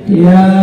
Ya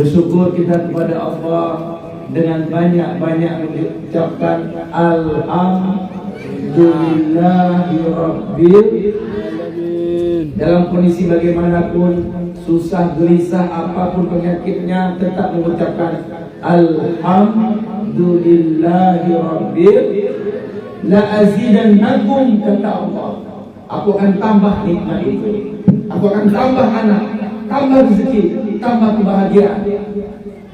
bersyukur kita kepada Allah dengan banyak-banyak mengucapkan alhamdulillahirabbil dalam kondisi bagaimanapun, susah gelisah apapun penyakitnya, tetap mengucapkan alhamdulillahirabbil la azidannakum, kata Allah, aku akan tambah nikmat itu, aku akan tambah anak, tambah rezeki, ditambah kebahagiaan,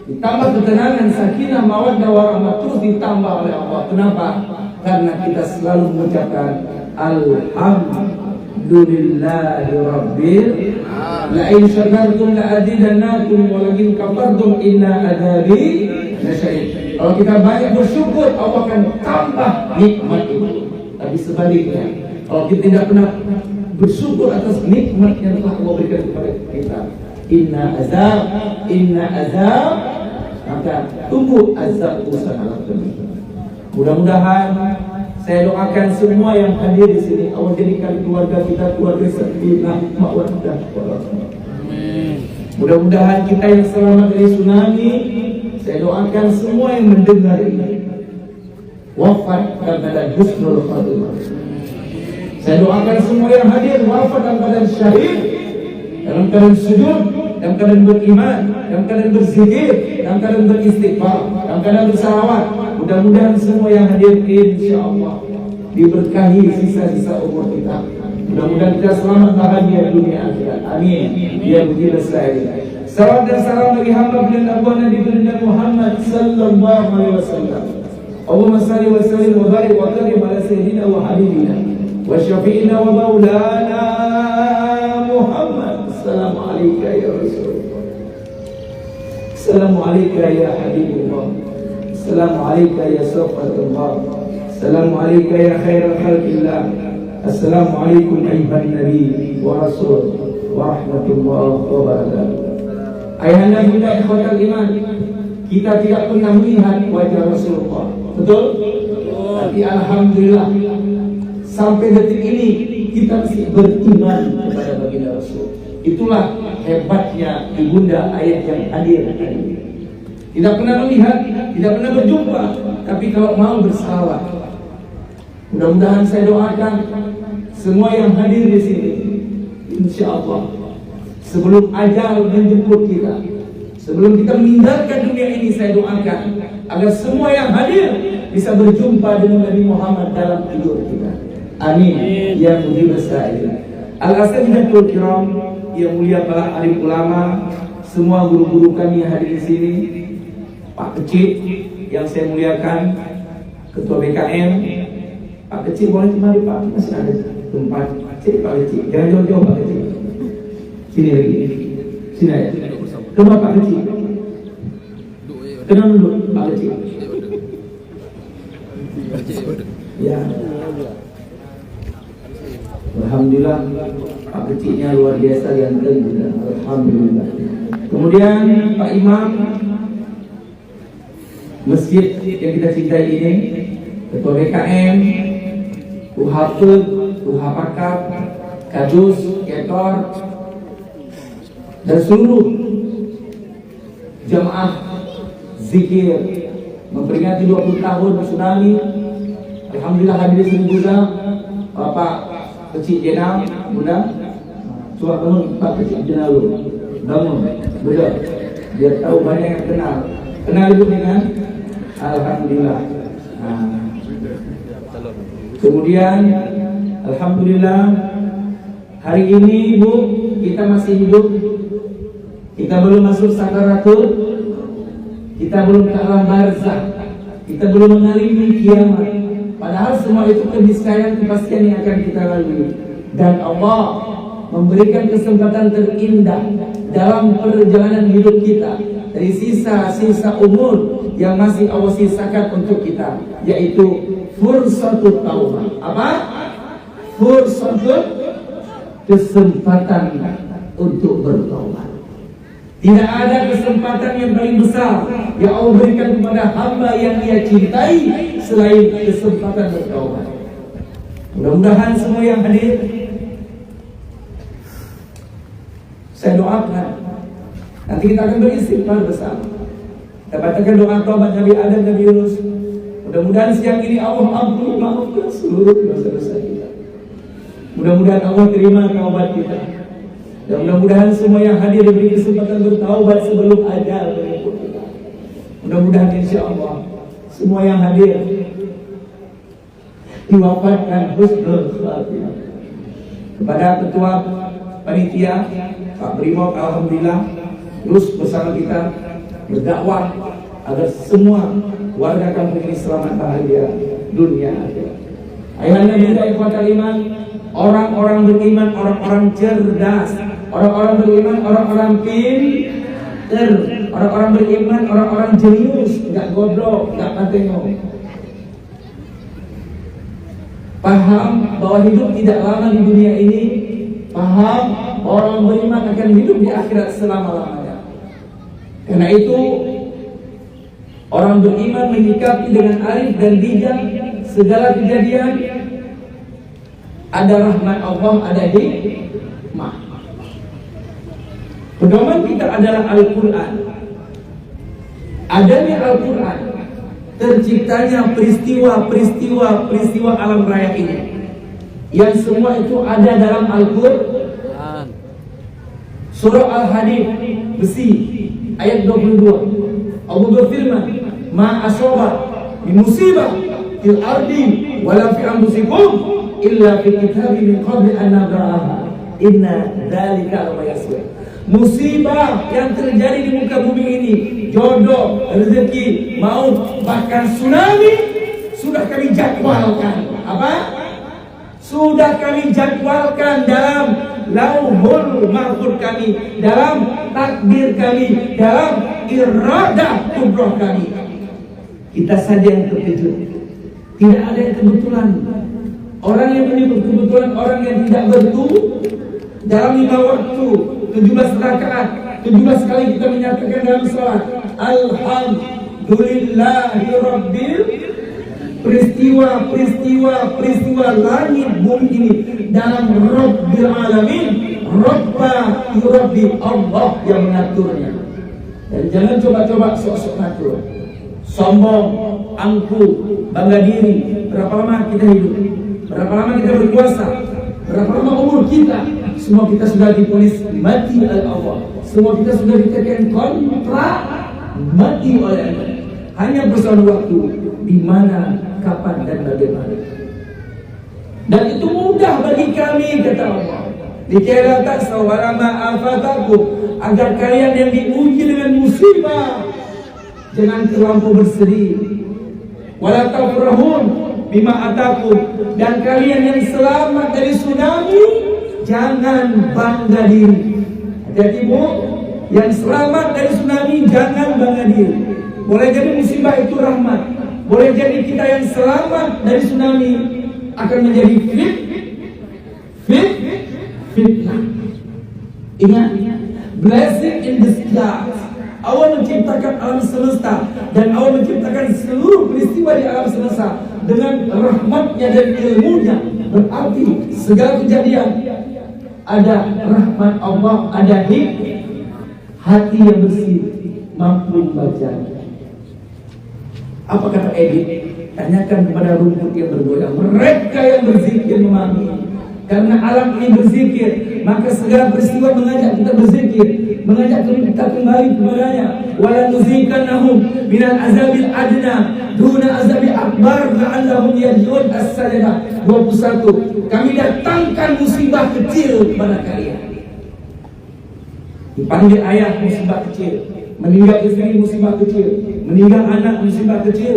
ditambah ketenangan, sakinah, mawaddah, warahmah, terus ditambah oleh Allah. Kenapa? Karena kita selalu mengucapkan Alhamdulillahi Rabbil la in syakartum la azidannakum wa la in kafartum inna adzabi lasyadid. Kalau kita banyak bersyukur, Allah akan tambah nikmat itu. Tapi sebaliknya, kalau kita tidak pernah bersyukur atas nikmat yang telah Allah berikan kepada kita, inna azab, maka tunggu azab sangat pedih. Mudah-mudahan saya doakan semua yang hadir di sini, Allah jadikan keluarga kita keluarga sakinah, mawaddah, warahmah. Mudah-mudahan kita yang selamat dari tsunami, saya doakan semua yang mendengar ini wafat dalam keadaan husnul khatimah. Saya doakan semua yang hadir wafat dalam keadaan syahid, dalam keadaan sujud, dalam keadaan beriman, dalam keadaan berzikir, dalam keadaan beristighfar, dalam keadaan bersalawat. Mudah-mudahan semua yang hadir insyaallah diberkahi sisa-sisa umur kita. Mudah-mudahan kita selamat bahagia dunia akhirat. Amin. Ya Rabbil alamin. Salam dan salam bagi hamba dan abuah Nabi Muhammad sallallahu alaihi wasallam. Allahumma salli wa sallim wa barik wa karim ala sayyidina wa habibina wa syafi'ina wa maulana Muhammad. Assalamu alayka ya Rasulullah. Assalamu alayka ya Habibullah. Assalamu alayka ya Safatullah. Assalamu alayka ya khairal khalqillah. Assalamu alaykum ayuhan Nabi wa Rasul wa rahmatullahi wa barakatuh. Ayahanda bunda ikhwatal iman, kita tidak pernah melihat wajah Rasulullah, betul? Tapi alhamdulillah sampai detik ini kita masih beriman kepada baginda Rasul. Itulah hebatnya ibunda ayah yang hadir hari ini. Tidak pernah melihat, tidak pernah berjumpa, tapi kalau mau bersalawat. Mudah-mudahan saya doakan semua yang hadir di sini, insyaallah sebelum ajal menjemput kita, sebelum kita meninggalkan dunia ini, saya doakan agar semua yang hadir bisa berjumpa dengan Nabi Muhammad dalam tidur kita. Amin. Ya mujibas sa'ilin. Al-asatidatul kiram, yang mulia para alim ulama, semua guru-guru kami yang hadir di sini, Pak Kecil yang saya muliakan, Ketua BKM, Pak Kecil boleh kemari Pak, masih ada tempat. Sini Pak Kecil, jangan jauh-jauh Pak Kecil. Sini lagi, sini aja. Coba Pak Kecil, kenal dulu Pak Kecil. Ya, alhamdulillah Pak Kecilnya luar biasa ganteng juga. Alhamdulillah. Kemudian Pak Imam masjid yang kita cintai ini, Ketua BKM, Uhapud, Uhapakap, Kadus, Ketor, dan seluruh jamaah zikir memperingati 20 tahun tsunami. Alhamdulillah hadir di sini juga Bapak Kecil Jenal, Bunda. Coba bangun Pak Kecil Jenal dulu. Bangun, duduk. Biar tahu banyak yang kenal. Kenal ibu dengan alhamdulillah. Kemudian alhamdulillah hari ini Ibu kita masih hidup. Kita belum masuk sakaratul, kita belum ke alam barzah, kita belum mengalami kiamat. Padahal semua itu keniscayaan, kepastian yang akan kita lalui. Dan Allah memberikan kesempatan terindah dalam perjalanan hidup kita, dari sisa-sisa umur yang masih Allah sisakan untuk kita, yaitu fursatul taubah. Apa? Fursatul, kesempatan untuk bertaubat. Tidak ada kesempatan yang paling besar yang Allah berikan kepada hamba yang Dia cintai selain kesempatan bertaubat. Mudah-mudahan semua yang hadir, saya doakan nanti kita akan beristighfar bersama. Kita bacakan doa taubat Nabi Adam, Nabi Yunus. Mudah-mudahan siang ini Allah ampuni, maafkan seluruh dosa-dosa kita. Mudah-mudahan Allah terima taubat kita. Dan mudah-mudahan semua yang hadir diberi kesempatan bertaubat sebelum ajal menjemput kita. Mudah-mudahan insya Allah semua yang hadir diwafatkan husnul khatimah. Kepada Ketua Panitia Pak Brimob, alhamdulillah terus bersama kita berdakwah agar semua warga kampung ini selamat bahagia dunia akhirat. Ayahanda bunda ikhwatal iman, orang-orang beriman, orang-orang cerdas, orang-orang beriman, orang-orang pinter, orang-orang beriman, orang-orang jenius, nggak goblok, nggak patengok. Paham bahwa hidup tidak lama di dunia ini, paham bahwa orang beriman akan hidup di akhirat selama-lamanya. Karena itu orang beriman menyikapi dengan arif dan bijak segala kejadian. Ada rahmat Allah, ada hikmah. Pedoman kita adalah Al-Quran. Adanya Al-Quran, terciptanya peristiwa alam raya ini, yang semua itu ada dalam Al-Quran. Surah Al-Hadid besi ayat 22, Allah berfirman, ma asaba min musibah fil ardi wala fi anfusikum illa fi kitabin min qabli an nabra'aha inna dzalika la yasir. Musibah yang terjadi di muka bumi ini, jodoh, rezeki, maut, bahkan tsunami, sudah kami jadwalkan. Apa? Sudah kami jadwalkan dalam lauhul mahfuz kami, dalam takdir kami, dalam iradah kudrah kami. Kita saja yang terkejut. Tidak ada yang kebetulan. Orang yang menyebut kebetulan orang yang tidak bertu dalam 5 waktu 17 rakaat, 17 kali kita menyatakan dalam salat alhamdulillahi rabbil. Peristiwa langit bumi ini dalam Rabbil Alamin, Rabbi Allah yang mengaturnya. Dan jangan coba-coba sok-sok ngatur, sombong, angkuh, bangga diri. Berapa lama kita hidup? Berapa lama kita berkuasa? Berapa lama umur kita? Semua kita sudah diponis mati oleh Allah. Semua kita sudah ditekan kontrak mati oleh Allah. Hanya persoalan waktu, di mana, kapan, dan bagaimana. Dan itu mudah bagi kami, kata Allah. Dikira tak sawarama afatakum, agar kalian yang diuji dengan musibah jangan terlampau bersedih. Wala tafrahun bima atakum, dan kalian yang selamat dari tsunami jangan bangga diri. Jadi Bu, yang selamat dari tsunami jangan bangga diri. Boleh jadi musibah itu rahmat, boleh jadi kita yang selamat dari tsunami akan menjadi fitnah. Ingat, blessing in disguise. Allah menciptakan alam semesta dan Allah menciptakan seluruh peristiwa di alam semesta dengan rahmatnya dan ilmunya. Berarti segala kejadian ada rahmat Allah, ada hati yang bersih mampu membacanya. Apa kata Edith? Tanyakan kepada rumput yang bergoyang. Mereka yang berzikir memahami. Karena alam ini berzikir, maka segala peristiwa mengajak kita berzikir, mengajak kita kembali kepadanya. Wala nuzikannahum minal azabil adna duna azabil akbar la'allahum yarji'un. As-Sajdah 21. Kami datangkan musibah kecil kepada kalian. Dipanggil ayah musibah kecil, meninggal istri musibah kecil, meninggal anak musibah kecil,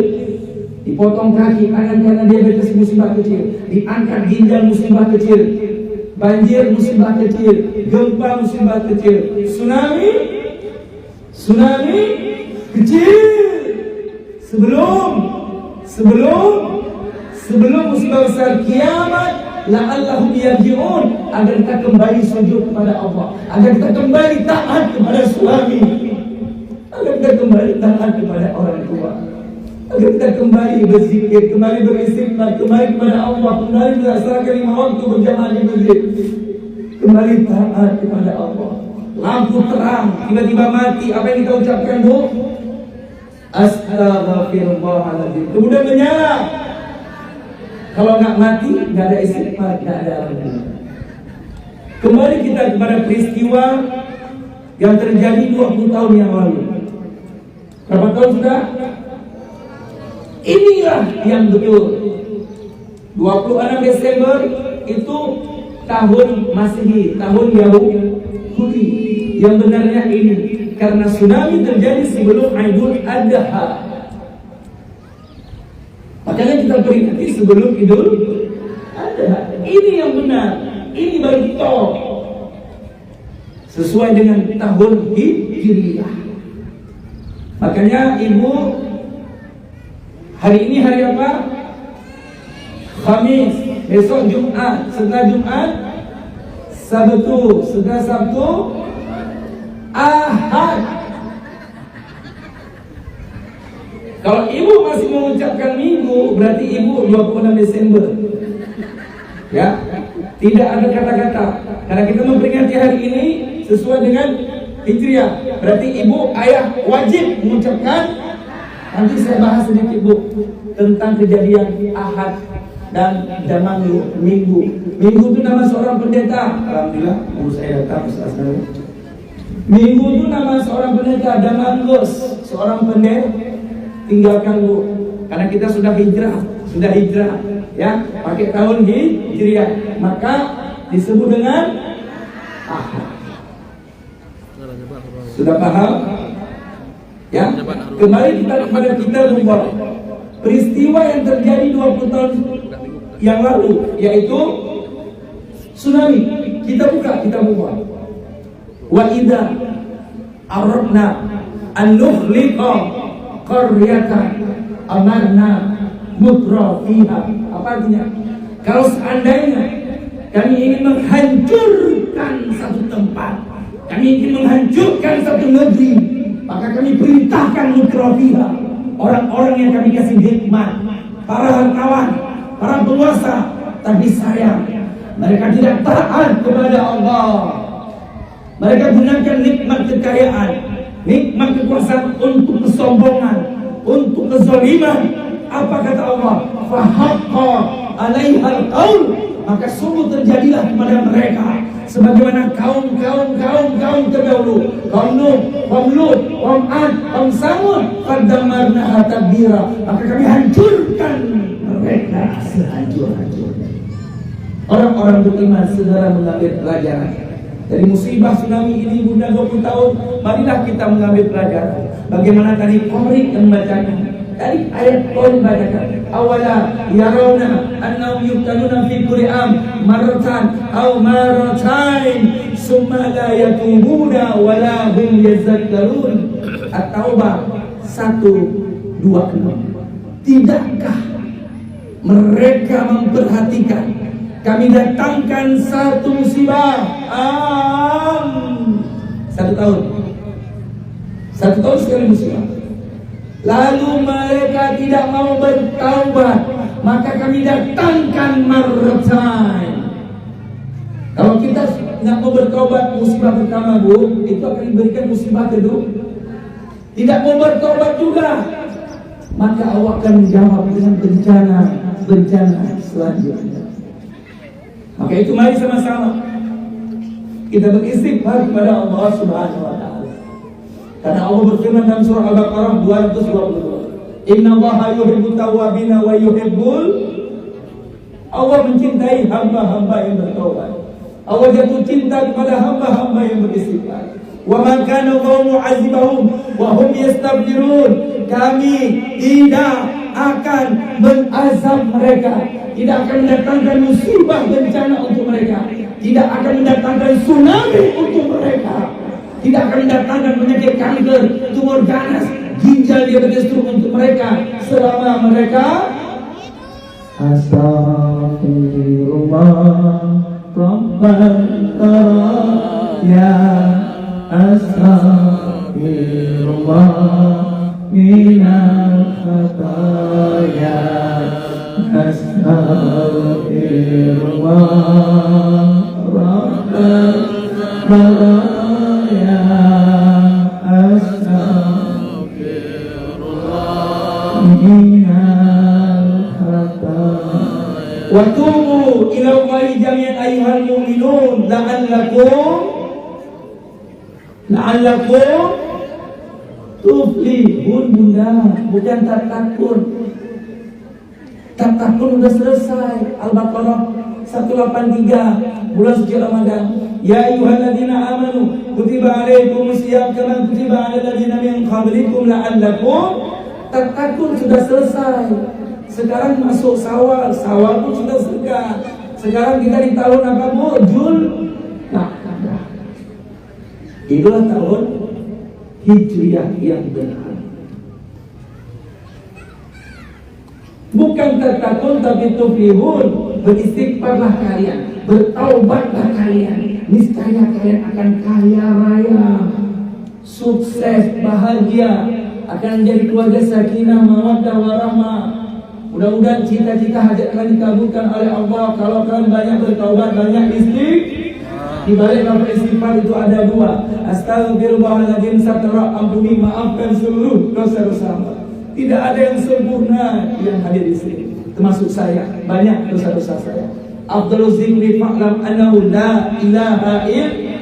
dipotong kaki tangan karena diabetes musibah kecil, diangkat ginjal musibah kecil, banjir musibah kecil, gempa musibah kecil, tsunami kecil. Sebelum musibah besar kiamat, la'allahum yarji'un, agar kita kembali sujud kepada Allah, agar kita kembali taat kepada suami, agar kita kembali taat kepada orang tua, agar kita kembali berzikir, kembali beristighfar, kembali kepada Allah, kembali melaksanakan 5 waktu berjamaah di masjid, kembali taat kepada Allah. Lampu terang, tiba-tiba mati, apa yang kita ucapkan Bu? Astaghfirullahaladzim. Kemudian menyala. Kalau nggak mati, nggak ada istighfar, nggak ada amal. Kembali kita kepada peristiwa yang terjadi 20 tahun yang lalu. Berapa tahun sudah? Inilah yang betul. 26 Desember itu tahun Masehi, tahun Yahudi. Yang benarnya ini karena tsunami terjadi sebelum Idul Adha. Makanya kita peringati sebelum Idul Adha. Ini yang benar, ini baru tol sesuai dengan tahun Hijriah. Makanya ibu, hari ini hari apa? Khamis, besok Jumat, setelah Jumat Sabtu, setelah Sabtu Ahad. Kalau ibu masih mengucapkan minggu, berarti ibu 26 Desember. Ya, tidak ada kata-kata. Karena kita memperingati hari ini sesuai dengan Hijriah. Berarti ibu, ayah wajib mengucapkan. Nanti saya bahas sedikit bu tentang kejadian Ahad dan Damangu, Minggu. Minggu itu nama seorang pendeta. Alhamdulillah, ibu saya datang Ustaz. Minggu itu nama seorang pendeta, Damangus, seorang pendeta. Tinggalkan bu, karena kita sudah hijrah, ya, pakai tahun Hijriah, maka disebut dengan Ahad. Sudah paham? Ya, kembali kita kepada kita lupa peristiwa yang terjadi 20 tahun yang lalu, yaitu tsunami. Kita buka. Wa idza aradna an nukhliqa qaryatan amarna mutrafiha. Apa artinya? Kalau seandainya kami ingin menghancurkan satu tempat, kami ingin menghancurkan satu negeri, maka kami perintahkan mutrafiha, orang-orang yang kami kasih hikmat, para hartawan, para penguasa. Tapi sayang, mereka tidak taat kepada Allah. Mereka gunakan nikmat kekayaan, nikmat kekuasaan untuk kesombongan, untuk kezaliman. Apa kata Allah? Fahaqqa 'alaihal qaul, maka sungguh terjadilah kepada mereka sebagaimana kaum terdahulu, kaum Nuh, kaum Lut, kaum Ad, kaum Samud, qaddamarnaha tadbira, maka kami hancurkan mereka sehancur-hancurnya. Orang-orang beriman segera mengambil pelajaran dari musibah tsunami ini. Bunda 20 tahun, marilah kita mengambil pelajaran. Bagaimana tadi Qori yang membacakan, tadi ayat Qori membacakan, awala yarawna annahum yuftanuna fi kulli am marratan aw marratain summa la yatubuna wa la hum yazakkarun. At-Taubah 126. Tidakkah mereka memperhatikan kami datangkan satu musibah 1 tahun sekali musibah, lalu mereka tidak mau bertaubat, maka kami datangkan marratain. Kalau kita nggak mau bertaubat musibah pertama bu, itu akan diberikan musibah kedua. Tidak mau bertaubat juga, maka Allah akan menjawab dengan bencana selanjutnya. Maka itu mari sama-sama kita beristighfar kepada Allah Subhanahu wa taala. Karena Allah berfirman dalam surah Al-Baqarah 222, Innallaha yuhibbut tawwabina wa yuhibbul, Allah mencintai hamba-hamba yang bertaubat. Allah jatuh cinta kepada hamba-hamba yang beristighfar. Wa ma kana Allahu mu'adzibahum wa hum yastaghfirun. Kami tidak akan mengazab mereka, tidak akan mendatangkan musibah bencana untuk mereka, tidak akan mendatangkan tsunami untuk mereka, tidak akan mendatangkan penyakit kanker, tumor ganas, ginjal, diabetes untuk mereka selama mereka Astaghfirullah Rabbana ya Astaghfirullah minal khataya Astaghfirullah Rabbana ya Astaghfirullah minal khataya wa tubu ila Allahi jami'an ayyuhal mu'minun la'allakum tuflihun. Bunda, bukan tak takut udah selesai. Al-Baqarah 183, bulan suci Ramadan. Ya ayyuhalladzina amanu kutiba alaikumus syiyam kama kutiba alal ladzina min qablikum la'allakum tattaqun. Sudah selesai. Sekarang masuk Syawal, Syawal pun sudah dekat. Sekarang kita di tahun apa Bu? Zulqa'dah. Itulah tahun Hijriah yang benar. Bukan tattaqun tapi tuflihun. Beristighfarlah kalian, bertaubatlah kalian, niscaya kalian akan kaya raya, sukses, bahagia, akan menjadi keluarga sakinah, mawaddah warahmah. Mudah-mudahan cita-cita hajat kalian dikabulkan oleh Allah kalau kalian banyak bertaubat, banyak istighfar. Di balik lafaz istighfar itu ada dua. Astaghfirullahaladzim, satara, ampuni, maafkan seluruh dosa-dosa. Tidak ada yang sempurna yang hadir di sini, termasuk saya. Banyak dosa-dosa saya. Afdalul zikri fa'lam annahu la ilaha illallah.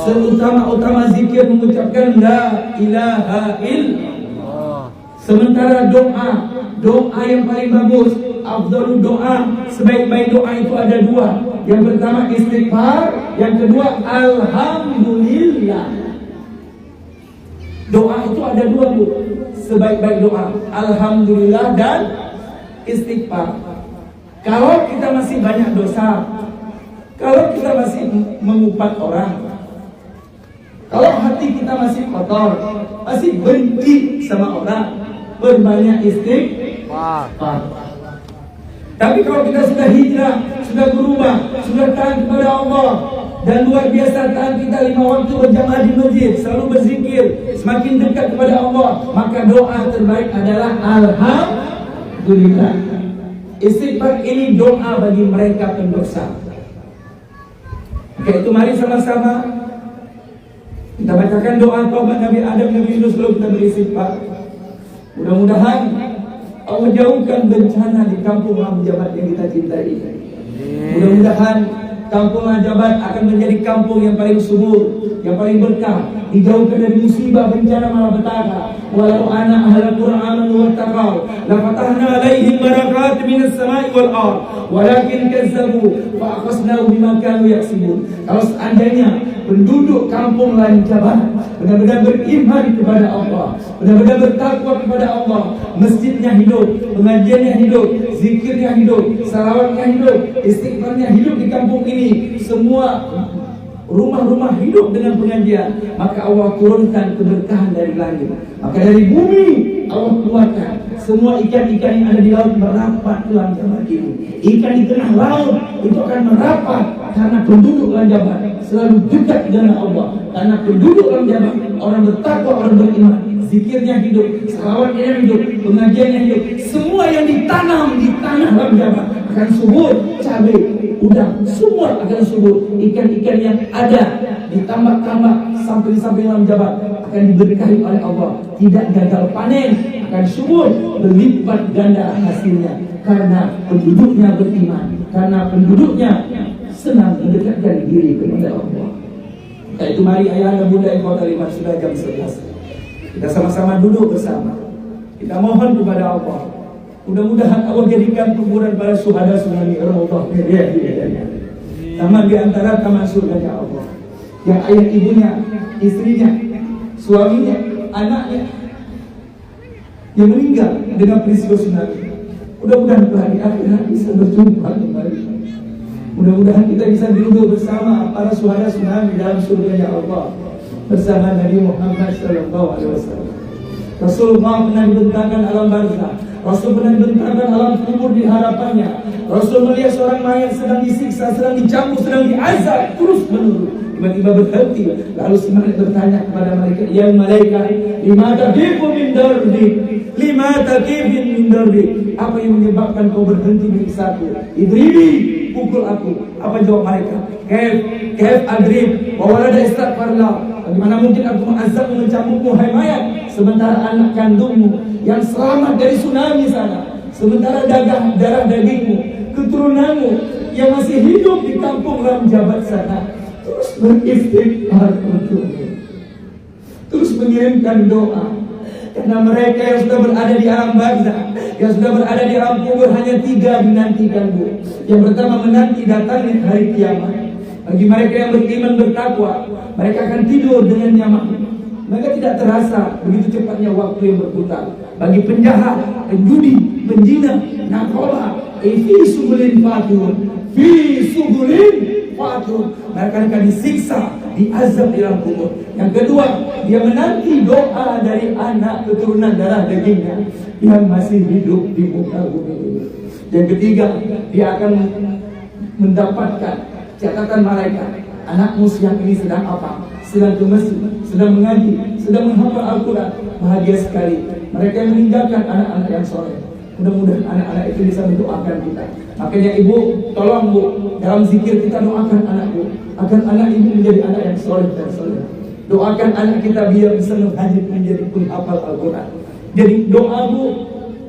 Seutama-utama zikir mengucapkan la ilaha illallah. Sementara doa yang paling bagus, afdalul doa, sebaik-baik doa itu ada dua. Yang pertama istighfar, yang kedua alhamdulillah. Doa itu ada dua Bu, sebaik-baik doa, alhamdulillah dan istighfar. Kalau kita masih banyak dosa, kalau kita masih mengupat orang, kalau hati kita masih kotor, masih benci sama orang, berbanyak istighfar. Tapi kalau kita sudah hijrah, sudah berubah, sudah taat kepada Allah, dan luar biasa taat kita 5 waktu berjamaah di masjid, selalu berzikir, semakin dekat kepada Allah, maka doa terbaik adalah alhamdulillah. Istighfar ini doa bagi mereka pendosa. Oke, itu mari sama-sama kita bacakan doa taubat Nabi Adam, Nabi Yunus sebelum kita beristighfar. Mudah-mudahan Allah jauhkan bencana di kampung Jabat yang kita cintai. Mudah-mudahan kampung Jabat akan menjadi kampung yang paling subur, yang paling berkah, dijauhkan dari musibah, bencana, malapetaka. Walau ana ahlul Qur'an wa taqaw la fatahna alaihim barakatin minas sama'i wal ard walakin kazzabu fa akhasnahu bima kanu yaksibun. Kalau seandainya penduduk kampung Jabat benar-benar beriman kepada Allah, benar-benar bertakwa kepada Allah, masjidnya hidup, pengajiannya hidup, zikirnya hidup, salawatnya hidup, istighfarnya hidup di kampung ini, semua rumah-rumah hidup dengan pengajian, maka Allah turunkan keberkahan dari langit. Maka dari bumi Allah keluarkan semua ikan-ikan yang ada di laut merapat ke Jabat ini. Ikan di tengah laut itu akan merapat karena penduduk Jabat selalu dekat dengan Allah. Karena penduduk Jabat orang bertakwa, orang beriman, zikirnya hidup, salawatnya hidup, pengajiannya hidup. Semua yang ditanam di tanah Jabat akan subur, cabai, udang, semua akan subur. Ikan-ikan yang ada di tambak-tambak samping-samping Jabat akan diberkahi oleh Allah, tidak gagal panen, akan subur, berlipat ganda hasilnya karena penduduknya beriman, karena penduduknya senang mendekatkan diri kepada Allah. Nah, itu mari ayah dan bunda ikhwata liman, sudah jam 11. Kita sama-sama duduk bersama. Kita mohon kepada Allah. Mudah-mudahan Allah jadikan kuburan para syuhada tsunami Allah taman di antara taman surganya Allah. Yang ayah ibunya, istrinya, suaminya, anaknya yang meninggal dengan peristiwa tsunami. Mudah-mudahan di akhirat bisa berjumpa kembali. Mudah-mudahan kita bisa duduk bersama para syuhada tsunami dalam surganya Allah bersama Nabi Muhammad SAW. Rasulullah pernah dibentangkan alam barzah, Rasul pernah dibentangkan alam kubur di hadapannya. Rasul melihat seorang mayat sedang disiksa, sedang dicambuk, sedang diazab terus menerus. Tiba-tiba berhenti, lalu si malaikat bertanya kepada malaikat, ya malaikat, lima taqifu min darbi, lima taqifin min darbi. Apa yang menyebabkan kau berhenti di kisahku? Idribi, pukul aku. Apa jawab malaikat? Kef adrib, wa walada istighfarlah. Bagaimana mungkin aku mengazabmu, mencambukmu, hai mayat, sementara anak kandungmu yang selamat dari tsunami sana, sementara darah dagingmu, keturunanmu yang masih hidup di kampung Jabat sana terus beristighfar untukmu, terus mengirimkan doa. Karena mereka yang sudah berada di alam barzah, yang sudah berada di alam kubur, hanya 3 dinantikan Bu. Yang pertama menanti datangnya hari kiamat. Bagi mereka yang beriman bertakwa, mereka akan tidur dengan nyaman. Mereka tidak terasa begitu cepatnya waktu yang berputar. Bagi penjahat, penjudi, penjina, narkoba, fi subulin fatihun, mereka akan disiksa, diazab di dalam kubur. Yang kedua, dia menanti doa dari anak keturunan darah dagingnya yang masih hidup di muka bumi ini. Yang ketiga, dia akan mendapatkan catatan malaikat. Anakmu siang ini sedang apa? Sedang ke masjid, sedang mengaji, sedang menghafal Al-Quran. Bahagia sekali. Mereka yang meninggalkan anak-anak yang soleh. Mudah-mudahan anak-anak itu bisa mendoakan kita. Makanya ibu, tolong bu, dalam zikir kita doakan anakku, agar anak ibu menjadi anak yang soleh dan soleh. Doakan anak kita biar bisa menghajib menjadi penghafal Al-Quran. Jadi doa bu,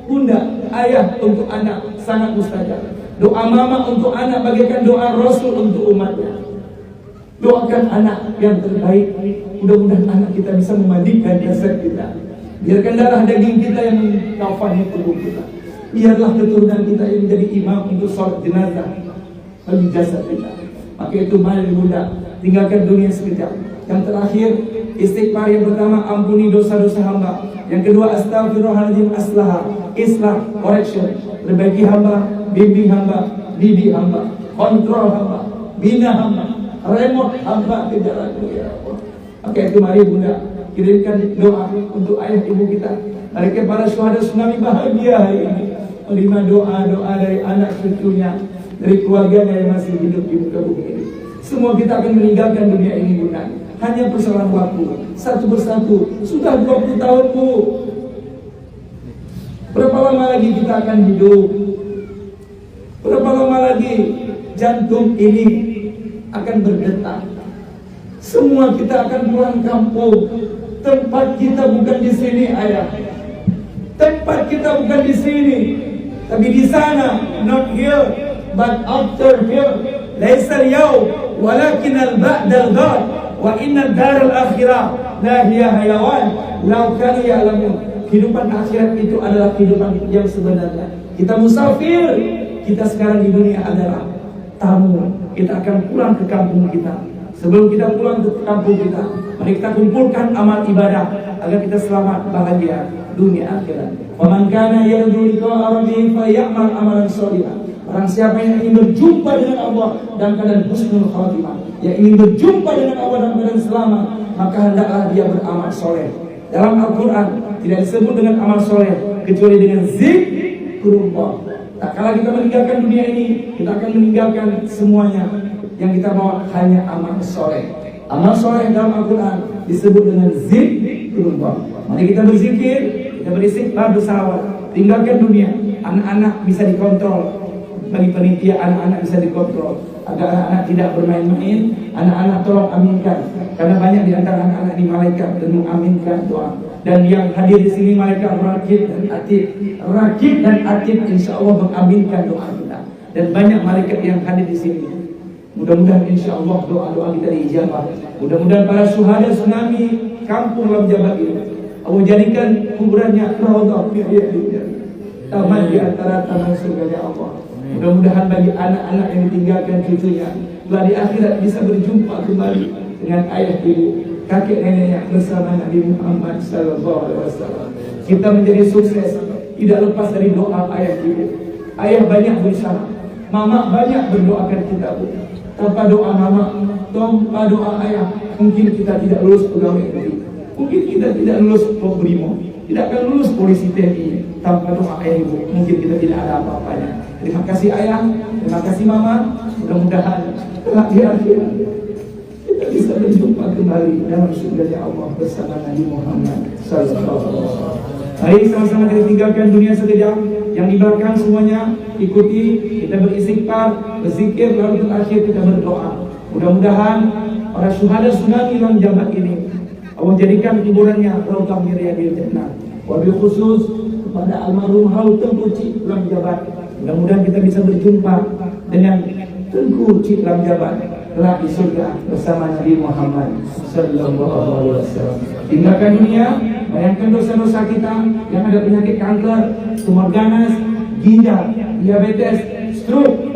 bunda, ayah untuk anak sangat mustajab. Doa mama untuk anak bagaikan doa Rasul untuk umatnya. Doakan anak yang terbaik. Mudah-mudahan anak kita bisa memandikan jasad kita. Biarkan darah daging kita yang mengkafani tubuh kita. Biarlah keturunan kita yang menjadi imam untuk sholat jenazah bagi jasad kita. Maka itu mari bunda, tinggalkan dunia sekejap. Yang terakhir, istighfar. Yang pertama, ampuni dosa-dosa hamba. Yang kedua, astagfirullahaladzim, islah, correction. Perbaiki hamba, bimbing hamba, didik hamba, kontrol hamba, bina hamba, remote hamba ke jalanmu ya Allah. Maka itu mari bunda, kirimkan doa untuk ayah ibu kita. Mereka para syuhada tsunami bahagia hari ini menerima doa-doa dari anak cucunya, dari keluarganya yang masih hidup di muka bumi ini. Semua kita akan meninggalkan dunia ini bunda. Hanya persoalan waktu, satu persatu. Sudah 20 tahun bu. Berapa lama lagi kita akan hidup? Berapa lama lagi jantung ini akan berdetak? Semua kita akan pulang kampung. Tempat kita bukan di sini ayah. Tempat kita bukan di sini, tapi di sana. Not here, but after here. Laisa al-yawm, walakin al-ba'd al-ghad. Wa inna dar al-akhirah la hiya hayawan law kanu ya'lamun. Kehidupan akhirat itu adalah kehidupan yang sebenarnya. Kita musafir, kita sekarang di dunia adalah tamu. Kita akan pulang ke kampung kita. Sebelum kita pulang ke kampung kita, mari kita kumpulkan amal ibadah agar kita selamat bahagia dunia akhirat. Wa man kana yarju liqa'a rabbih falyamal amalan shalihan. Barang siapa yang ingin berjumpa dengan Allah dalam keadaan husnul khatimah, yang ingin berjumpa dengan Allah dalam keadaan selamat, maka hendaklah dia beramal soleh. Dalam Al-Quran tidak disebut dengan amal soleh kecuali dengan zikrullah. Tak kala kita meninggalkan dunia ini, kita akan meninggalkan semuanya. Yang kita bawa hanya amal soleh. Amal soleh dalam Al-Quran disebut dengan zikrullah. Mari kita berzikir, kita beristighfar bersama. Tinggalkan dunia. Anak-anak bisa dikontrol. Bagi penitia, anak-anak bisa dikontrol agar anak-anak tidak bermain-main. Anak-anak tolong aminkan, karena banyak di antara anak-anak di malaikat dan mengaminkan doa. Dan yang hadir di sini malaikat rakib dan atid, insya Allah mengaminkan doa kita. Dan banyak malaikat yang hadir di sini. Mudah-mudahan insya Allah doa-doa kita diijabah. Mudah-mudahan para syuhada tsunami kampung Lam Jabat ini Allah jadikan kuburannya raudhah min riyadil jannah, taman di antara taman surga Allah. Mudah-mudahan bagi anak-anak yang ditinggalkan cucunya, telah di akhirat bisa berjumpa kembali dengan ayah ibu, kakek neneknya bersama Nabi Muhammad SAW. Kita menjadi sukses tidak lepas dari doa ayah ibu. Ayah banyak berusaha, mama banyak berdoakan kita bu. Tanpa doa mama, tanpa doa ayah, mungkin kita tidak lulus pegawai negeri, mungkin kita tidak lulus Brimo, tidak akan lulus polisi TNI. Tanpa doa ayah ibu, mungkin kita tidak ada apa-apanya. Terima kasih ayah, terima kasih mama. Mudah-mudahan kelak di akhirat kita bisa berjumpa kembali dalam surga Allah bersama Nabi Muhammad SAW. Mari sama-sama kita tinggalkan dunia sekejap. Yang di belakang semuanya ikuti, kita beristighfar, berzikir, lalu terakhir kita berdoa. Mudah-mudahan para syuhada tsunami Lam Jabat ini Allah jadikan kuburannya raudhah min riyadil jannah. Wabil khusus kepada almarhum Haul Tengku Cik Lam Jabat. Mudah-mudahan kita bisa berjumpa dengan Tengku Cik Lam Jabat kelak di surga bersama Nabi Muhammad SAW. Tinggalkan dunia, bayangkan dosa-dosa kita yang ada penyakit kanker, tumor ganas, ginjal, diabetes, stroke,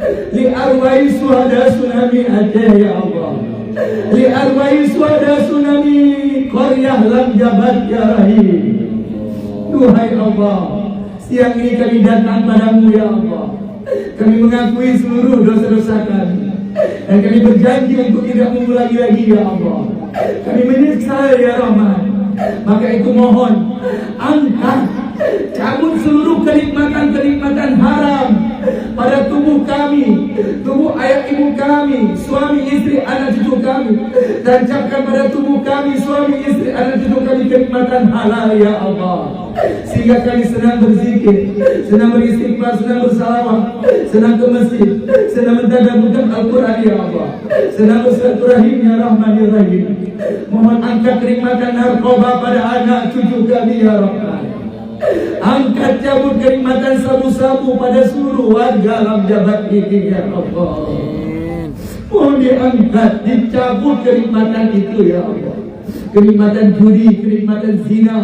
li arwai suhada tsunami Aceh ya Allah, li arwai suhada tsunami Qaryah Lam Jabat ya Rahim. Duhai Allah, siang ini kami datang padamu ya Allah. Kami mengakui seluruh dosa-dosa kami, dan kami berjanji untuk tidak mengulangi lagi ya Allah. Kami menyesal ya Rahman. Maka itu mohon, angkat, cabut seluruh kenikmatan-kenikmatan haram pada tubuh kami, tubuh ayah ibu kami, suami istri anak cucu kami. Tancapkan pada tubuh kami, suami istri anak cucu kami kenikmatan halal ya Allah, sehingga kami senang berzikir, senang beristighfar, senang bersalawat, senang ke masjid, senang mentadabburkan Al-Quran ya Allah, senang bersilaturahim ya Rahman ya Rahim. Mohon angkat kenikmatan narkoba pada anak cucu kami ya Rahman. Angkat cabut kenikmatan sabu-sabu pada seluruh warga Lam Jabat ini ya Allah. Mohon diangkat, dicabut kenikmatan itu ya Allah. Kenikmatan judi, kenikmatan zina,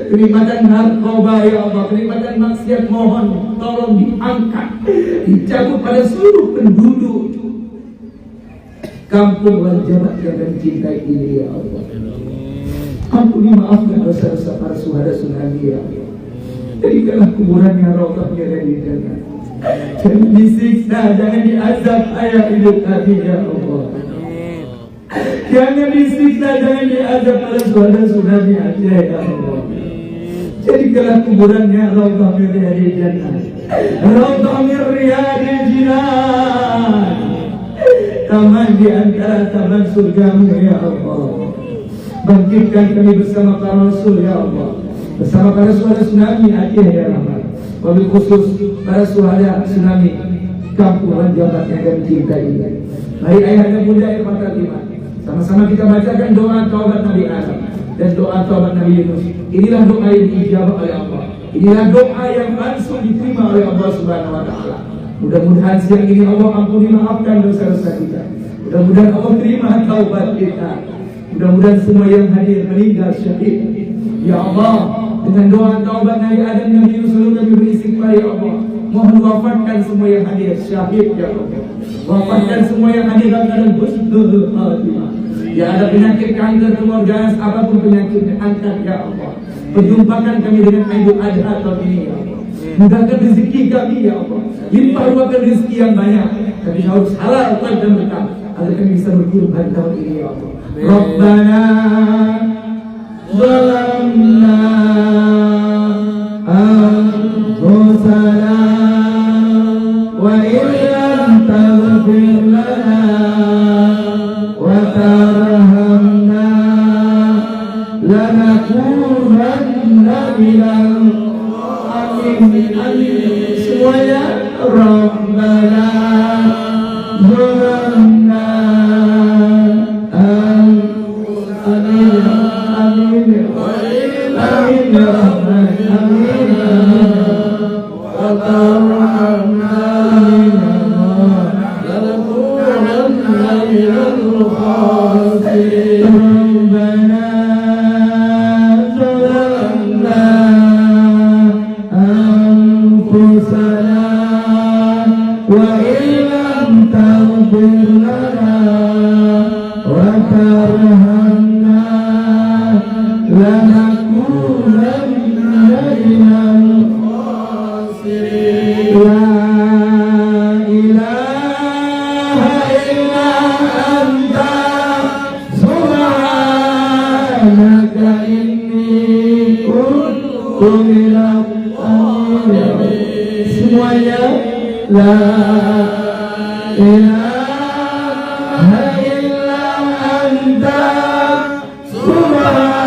kenikmatan narkoba ya Allah, kenikmatan maksiat, mohon tolong diangkat, dicabut pada seluruh penduduk kampung Lam Jabat yang cintai ini ya Allah. Ampuni maafkan dosa-dosa para syuhada tsunami ya Allah. Jadikanlah kuburannya rohnya dari jannah. Jangan disiksa, jangan diazab ayah ibu kami ya Allah. Jangan disiksa, jangan diazab para syuhada tsunami Aceh ya Allah. Jadikanlah kuburannya rohnya dari jannah, rohnya dari jinan, taman di antara taman surgamu ya Allah. Bangkitkan kami bersama para Rasul ya Allah, bersama para syuhada tsunami Aceh ya Rahman. Wabil khusus para syuhada tsunami kampung Lam Jabat yang kami cintai. Mari ayahanda bunda yang fatimah, sama-sama kita bacakan doa taubat Nabi Adam dan doa taubat Nabi Yunus. Inilah doa yang diijabah oleh Allah. Inilah doa yang langsung diterima oleh Allah Subhanahu wa taala. Mudah-mudahan siang ini Allah ampuni maafkan dosa-dosa kita. Mudah-mudahan Allah terima taubat kita. Mudah-mudahan semua yang hadir meninggal syahid ya Allah. Dengan doa taubat Nabi Adam dan Nabi Yunus selalu kami beristighfar ya Allah. Mohon wafatkan semua yang hadir syahid ya Allah. Wafatkan semua yang hadir dalam keadaan husnul khatimah. Ya ada penyakit kanker, tumor ganas, apapun penyakitnya angkat ya Allah. Perjumpakan kami dengan Aidul Adha tahun ini ya Allah. Mudahkan rezeki kami ya Allah. Limpah ruahkan rezeki yang banyak. Kami harus halal dan berkah agar kami bisa berkurban tahun ini ya Allah. Rabbana zalamna anfusana wa illam taghfir lana wa tarhamna lanakunanna minal amin. Semuanya Rabbana zalamna semuanya la ilaha illa anta subhanaka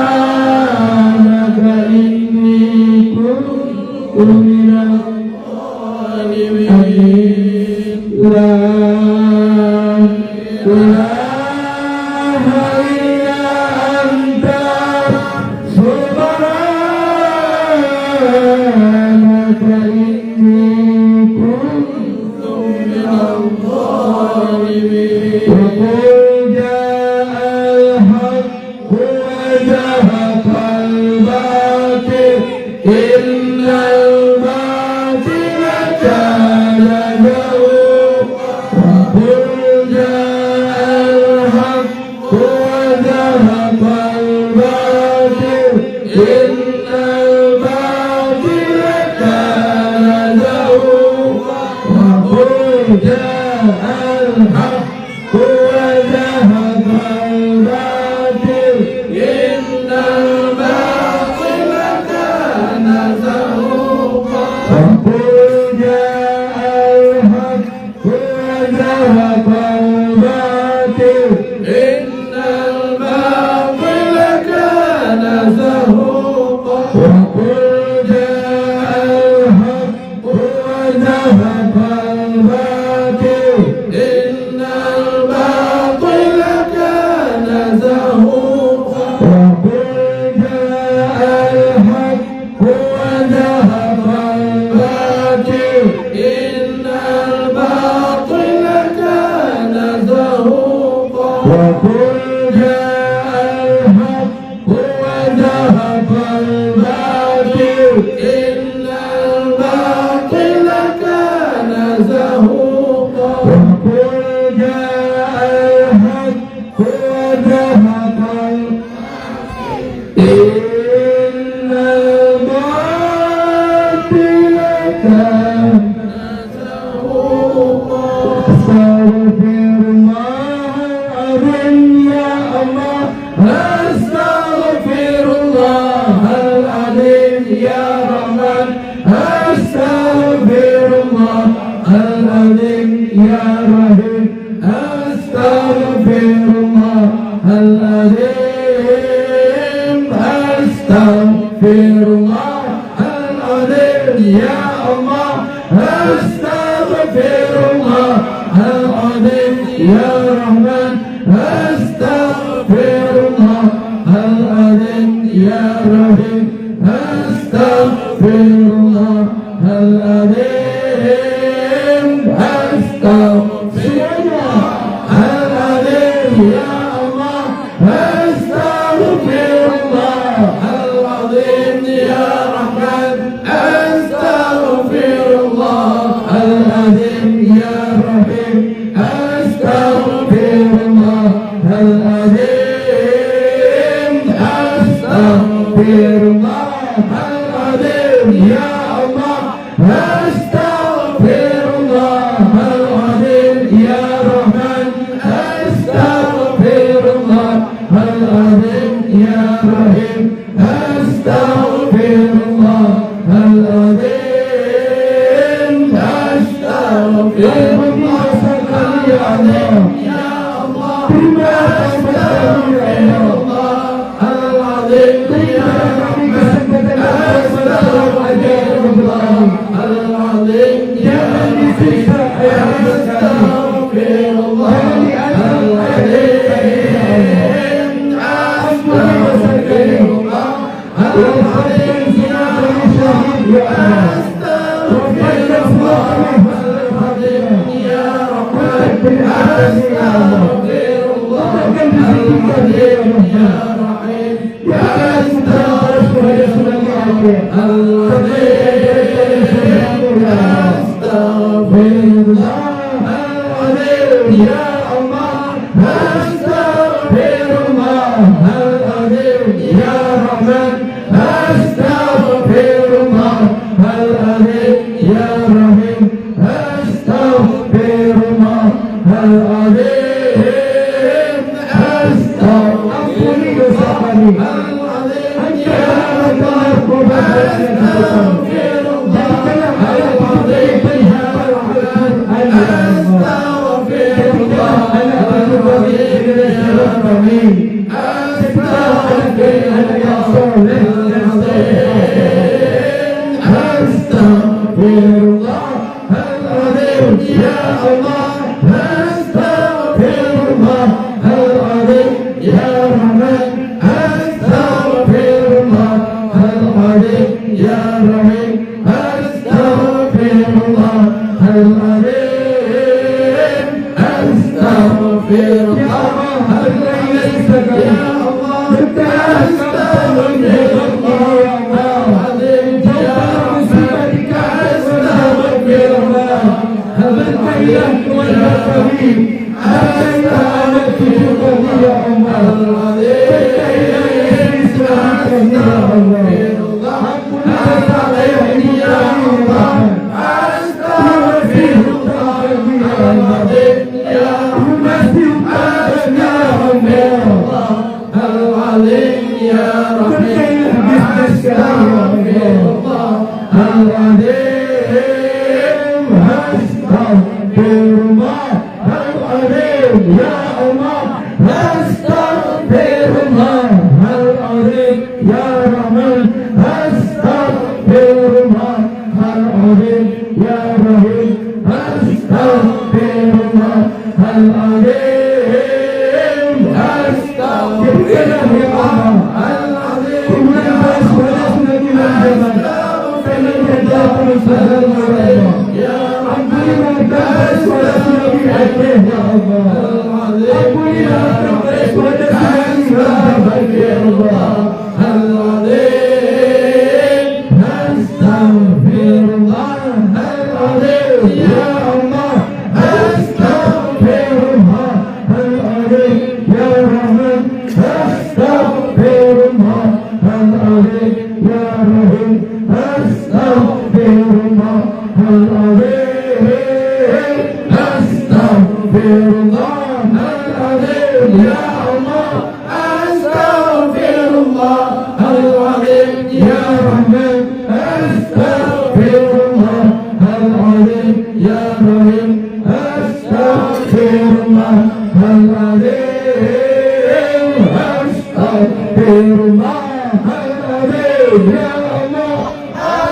inni kuntu minal zalimin. La ilaha illa anta subhanaka inni kuntu minal zalimin. Wa qul ja'al haqqu wa zahaqal batil innal يا الله أستغفر الله العظيم يا رحمن أستغفر الله العظيم يا رحيم أستغفر الله العظيم أستغفر الله العظيم يا الله أستغفر الله العظيم يا رحمن أستغفر الله العظيم يا رحيم أستغفر الله العظيم أستغفر الله العظيم يا الله أستغفر الله العظيم يا رحمن أستغفر الله العظيم يا رحيم أستغفر الله العظيم أستغفر الله العظيم يا الله أستغفر الله العظيم يا رحمن أستغفر الله العظيم يا رحيم أستغفر الله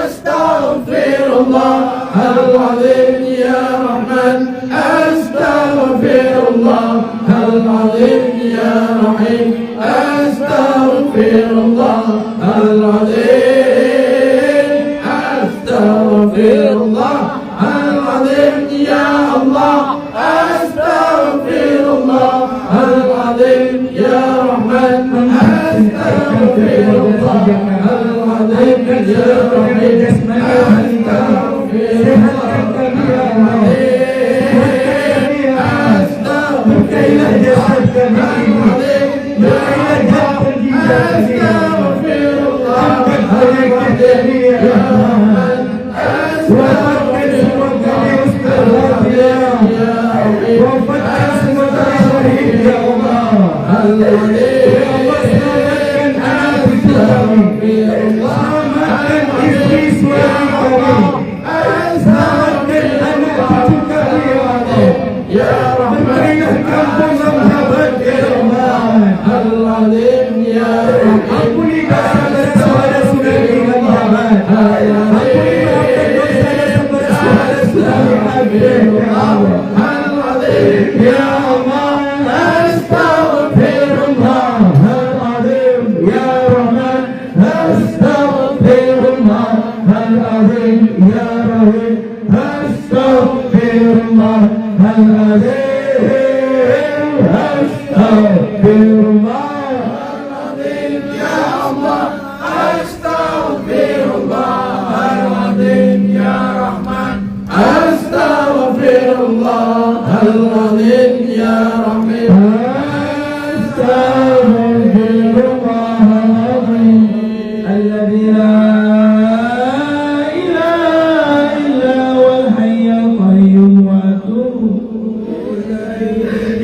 Astaghfirullah الله العظيم يا رحمن أستغفر الله العظيم يا رحيم أستغفر الله العظيم أستغفر الله العظيم يا الله أستغفر الله العظيم يا رحمن أستغفر الله العظيم يا رحيم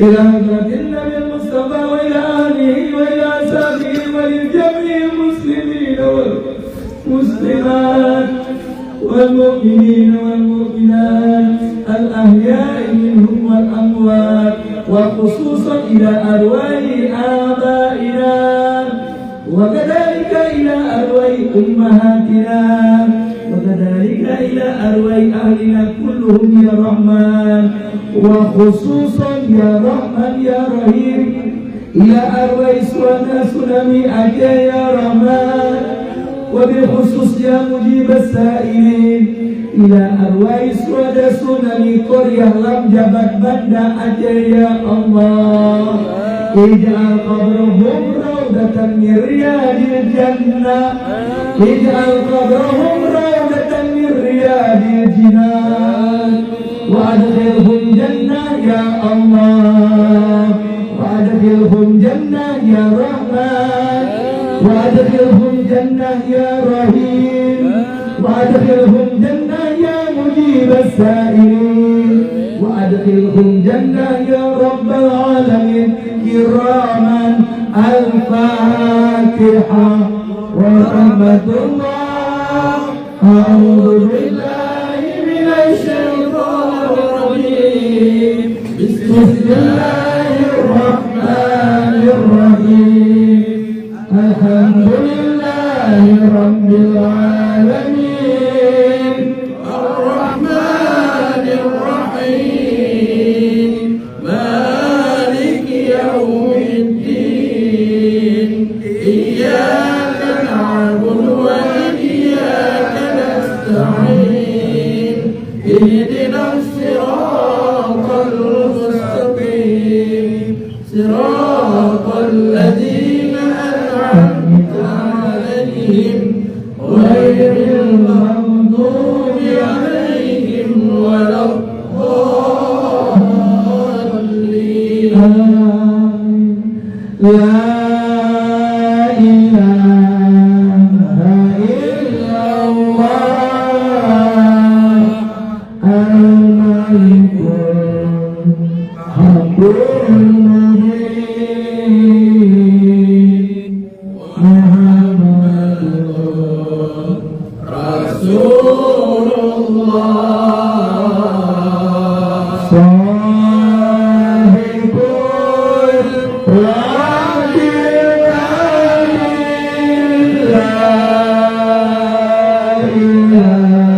إلى حضرة النبي المصطفى وإلى آله وإلى أصحابه ولجميع المسلمين والمسلمات والمؤمنين والمؤمنات الأحياء منهم والأموات وخصوصا إلى أرواح آبائنا وكذلك إلى أرواح أمهاتنا وكذلك إلى أرواح أهلنا كلهم يا رحمن وخصوصا يا رحمن يا رحيم إلى أرواح سوانا سنمي أجا يا رحمن وبخصوص يا مجيب السائلين إلى أرواح سوانا سنمي قرية لم جبت بدا أجا يا الله اجعل قبرهم روضة من رياض الجنة اجعل قبرهم روضة من رياض الجنان وأدخلهم جنة يا الله وأدخلهم جنة يا رحمن وأدخلهم جنة يا رحيم وأدخلهم جنة يا مجيب السائلين وأدخلهم جنة يا رب العالمين كراما الفاتحة ورحمة الله أعوذ بالله من الشيطان الرجيم بسم الله الرحمن الرحيم الحمد لله رب العالمين الرحمن الرحيم مالك يوم الدين إياك نعبد وإياك نستعين اهدنا الصراط المستقيم صراط الذين أنعمت عليهم غير المغضوب عليهم ولا الضالين لا إله إلا الله الملك الحق المبين محمد رسول الله صاحب الوعد الأمين لا إله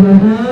Ya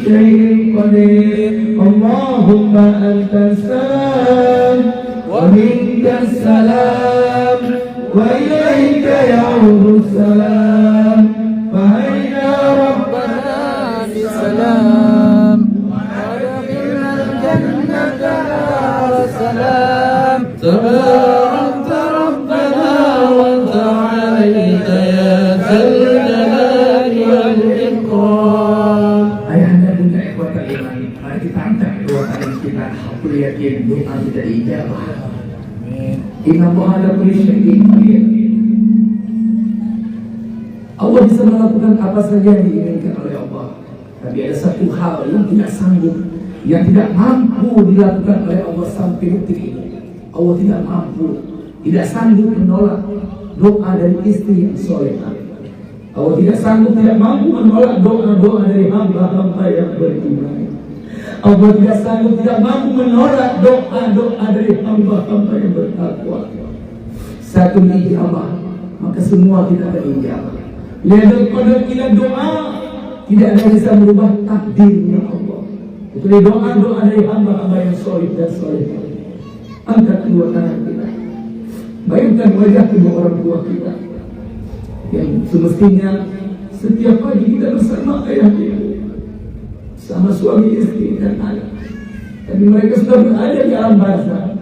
syai'in qadir. Allahumma antas salam wa minkas salam wa ilaika ya'udus salam. Fahayna rabbana bisalam wa adkhilna al-jannata salam. Tabarakta rabbana wa ta'alaita ya dzal jalali wal ikram. Ayahanda bunda ikhwatal iman, mari kita angkat doa kita. Aku yakin doa kita ijabah. Inna ala kulli syai'in qadir. Allah bisa melakukan apa saja yang diinginkan oleh Allah. Tapi ada satu hal yang tidak sanggup, yang tidak mampu dilakukan oleh Allah sampai detik ini. Allah tidak mampu, tidak sanggup menolak doa dari istri yang solehah. Allah tidak sanggup, tidak mampu menolak doa-doa dari hamba-hamba yang beriman. Allah tidak sanggup, tidak mampu menolak doa-doa dari hamba-hamba yang bertakwa. Satu ijabah, maka semua kita berijabah. Lihat pada kita doa, tidak ada yang bisa merubah takdirnya Allah. Kecuali doa-doa dari hamba-hamba yang soleh dan solehah. Angkat kedua tangan kita, bayangkan wajah kedua orang tua kita yang semestinya setiap pagi kita bersama ayah ibu, sama suami istri dan anak. Tapi mereka sudah berada di alam barzakh,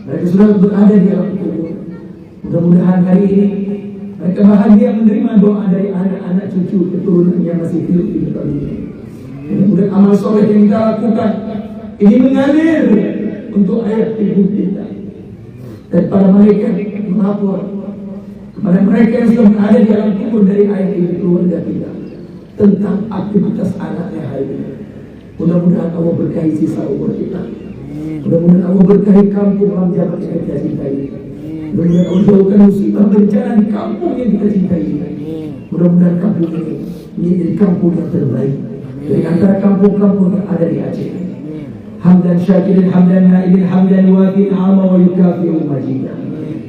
mereka sudah berada di alam kubur. Mudah-mudahan hari ini mereka bahagia menerima doa dari anak-anak cucu keturunan yang masih hidup di muka bumi. Mudah-mudahan amal soleh yang kita lakukan ini mengalir untuk ayah ibu kita, dan para mereka melapor kepada mereka yang sudah berada di alam kubur dari ayah ibu keluarga kita tentang aktivitas anaknya hari ini. Mudah-mudahan Allah berkahi sisa umur kita. Mudah-mudahan Allah berkahi kampung Lam Jabat yang kita cintai. Mudah-mudahan Allah jauhkan musibah bencana di kampung yang kita cintai. Mudah-mudahan kampung ini menjadi kampung yang terbaik dari antara kampung-kampung yang ada di Aceh. Hamdan syakirin, hamdan naibin, hamdan wakin ama wa yukafi'u majidah.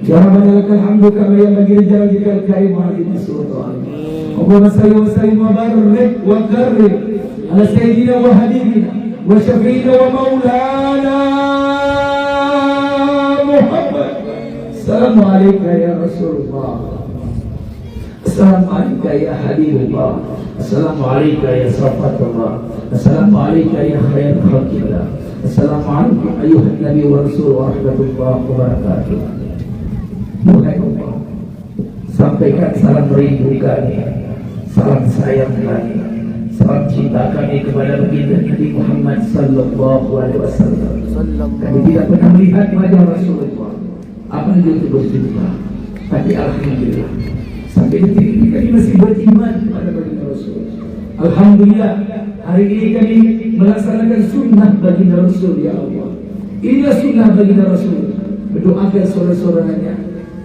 Ya Rabbana lakal hamdu kama yanbaghi li jalalika al-karim wa 'azimi sultanik. Allahumma salli wa sallim wa barik wa karrim ala sayyidina wa habibina wa syafi'ina wa maulana Muhammad. Assalamu alayka ya Rasulullah. Assalamu alayka ya Habibullah. Assalamu alayka ya Safatullah. Assalamu alayka ya khair khalqillah. Assalamualaikum ayuhan nabi wa rasul wa rahmatullahi wa barakatuh. Wahai Allah, sampaikan salam rindu kami, salam sayang kami, salam cinta kami kepada baginda Nabi Muhammad sallallahu alaihi wasallam. Kami tidak pernah melihat wajah Rasulullah, apalagi untuk berjumpa. Tapi alhamdulillah, sampai detik ini kami masih beriman kepada baginda Rasul. Alhamdulillah, hari ini kami melaksanakan sunnah baginda Rasul, ya Allah. Inilah sunnah baginda Rasul. Berdoakan saudara-saudaranya,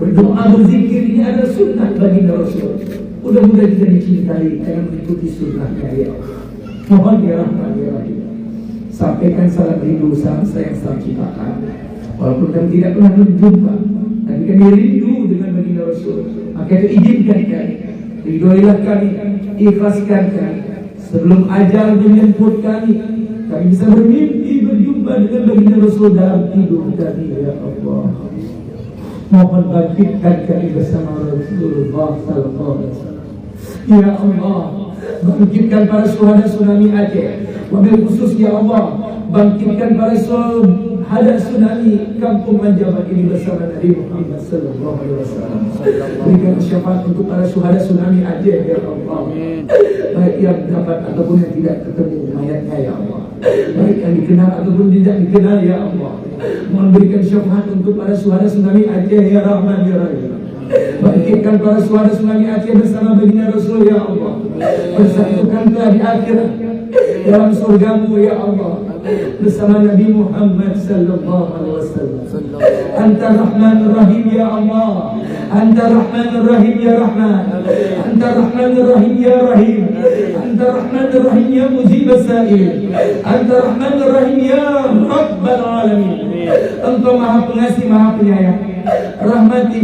berdoa berzikir, ini adalah sunnah baginda Rasul. Mudah-mudahan kita dicintai karena mengikuti sunnahnya, ya Allah. Mohon ya Rahman ya Rahim, sampaikan salam rindu, salam sayang, salam cinta kami. Walaupun kami tidak pernah berjumpa, tapi kami rindu dengan baginda Rasul. Maka itu izinkan kami, ridhoilah kami, ikhlaskan kami. Sebelum ajal menjemput kami bisa bermimpi berjumpa dengan baginda Rasul dalam tidur kami, ya Allah. Mohon bangkitkan kami bersama Rasulullah sallallahu alaihi wasallam. Ya Allah, bangkitkan para syuhada tsunami Aceh. Wabil khusus ya Allah, bangkitkan para syuhada tsunami Kampung Manjabat ini bersama Nabi Muhammad sallallahu alaihi wasallam. Berikan syafaat untuk para syuhada tsunami Aceh, ya Allah. Baik yang dapat ataupun yang tidak ketemu mayatnya, ya Allah. Baik yang dikenal ataupun tidak dikenal, ya Allah. Mohon berikan syafaat untuk para syuhada tsunami Aceh, ya Rahman ya Rahim. Bangkitkan para syuhada tsunami Aceh bersama baginda Rasul, ya Allah. Bersatukanlah di akhirat dalam surgamu, ya Allah, bersama Nabi Muhammad sallallahu alaihi wasallam. Anta Rahmanur Rahim, ya Allah. Anta Rahmanur Rahim, ya Rahman. Anta Rahmanur Rahim, ya Rahim. Anta Rahmanur Rahim, ya Mujib as-Sa'il. Anta Rahmanur Rahim, ya Rabbal Alamin. Engkau Maha Pengasih, Maha Penyayang. Rahmati,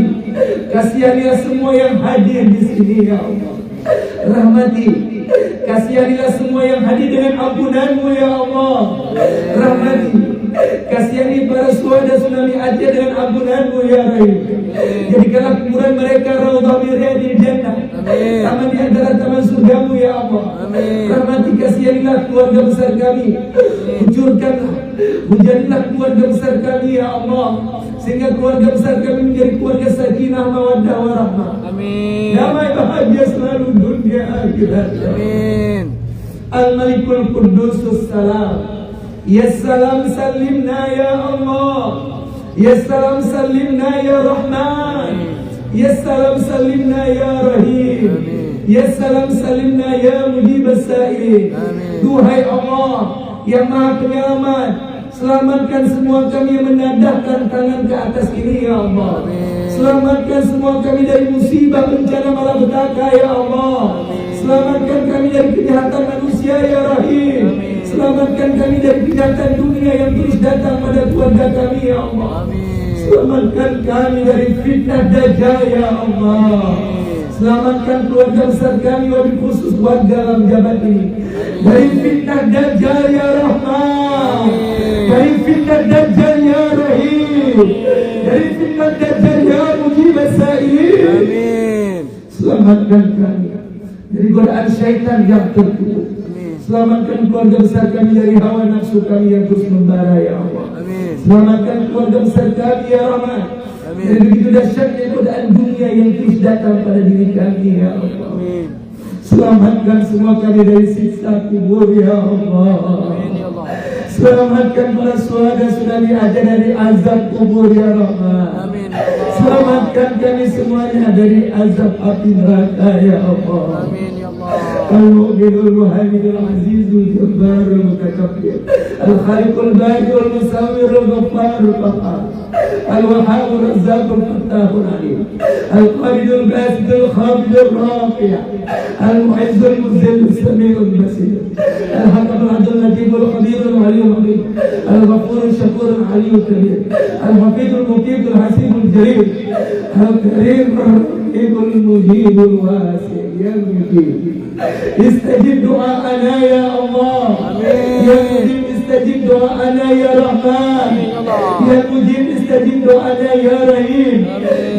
kasihanilah semua yang hadir di sini, ya Allah. Rahmati, Kasihanilah semua yang hadir dengan ampunan-Mu ya Allah. Rahmati. Kasihani para syuhada tsunami Aceh dengan ampunan-Mu ya Rahim. Jadikanlah kuburan mereka raudhah min riyadil jannah, taman di antara taman surga-Mu ya Allah. Rahmati, kasihanilah keluarga besar kami. Hujanilah keluarga besar kami ya Allah, sehingga keluarga besar kami menjadi keluarga sakinah, mawaddah, warahmah. Amin. Damai bahagia selalu dunia akhirat. Amin. Al-Malikul Qudusus Salam. Ya salam salimna ya Allah. Ya salam salimna ya Rahman. Ya salam salimna ya Rahim. Ya salam salimna ya Mujib as-Sa'ilin. Duhai Allah yang Maha Penyelamat, selamatkan semua kami yang menadahkan tangan ke atas ini ya Allah. Selamatkan semua kami dari musibah, bencana, malapetaka ya Allah. Selamatkan kami dari kejahatan manusia ya Rahim. Selamatkan kami dari kejahatan dunia yang terus datang pada keluarga kami ya Allah. Selamatkan kami dari fitnah Dajjal ya Allah. Selamatkan keluarga besar kami, wabil khusus warga dalam jabat ini, dari fitnah Dajjal ya Rahman, dari fitnah Dajjal ya Rahim, dari fitnah Dajjal ya Mujib as-Sa'ilin. Selamatkan kami dari godaan syaitan yang terkutuk. Selamatkan keluarga besar kami dari hawa nafsu kami yang terus membara ya Allah. Selamatkan keluarga besar kami ya Rahman dari begitu dahsyatnya godaan dunia yang terus datang pada diri kami ya Allah. Selamatkan semua kami dari siksa kubur ya Allah. Selamatkan para syuhada tsunami Aceh dari azab kubur ya Rahman. Selamatkan kami semuanya dari azab api neraka ya Allah. Al-Mu'minul Muhammadul Azizul Jabbarul Mutakabbir, Al-Khaliqul Badiul Musawwirul Ghafarul Qahhar, Al-Wahhabur Razzaqul Fattahul Alim, Al-Qaridul Basidul Khabidul Rafi', Al-Mu'izzul Muzzilul Sami'ul Basir, Al-Hakamul Adul Najibul Khabirul Aliyul Hamid, Al-Ghafurul Syakurul Aliyul Kabir, Al-Hafidul Muqidul Hasibul Jalil, Al-Karim Ibul Mujibul Wasi' ya Mujib. Istajib doa'ana ya Allah. Ya Mujib istajib doa'ana ya Rahman. Ya Mujib istajib doa'ana ya Rahim.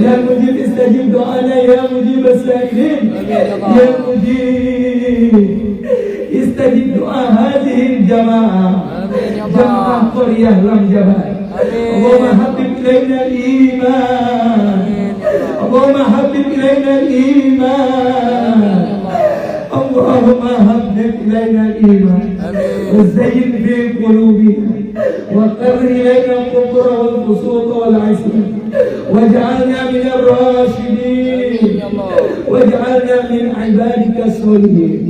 Ya Mujib istajib doa'ana ya Mujib as-Sa'ilin. Ya Mujib istajib do'a hadhihi al-jama'ah, jama'ah Qaryah Lam Jabal. Allahumma habib ilayna al-iman, Allahumma habib ilayna al-iman, Allahumma habib ilayna al-iman, وزين في قلوبنا وقر إلينا الكفر والفسوق والعصيان واجعلنا من الراشدين واجعلنا من عبادك الصالحين.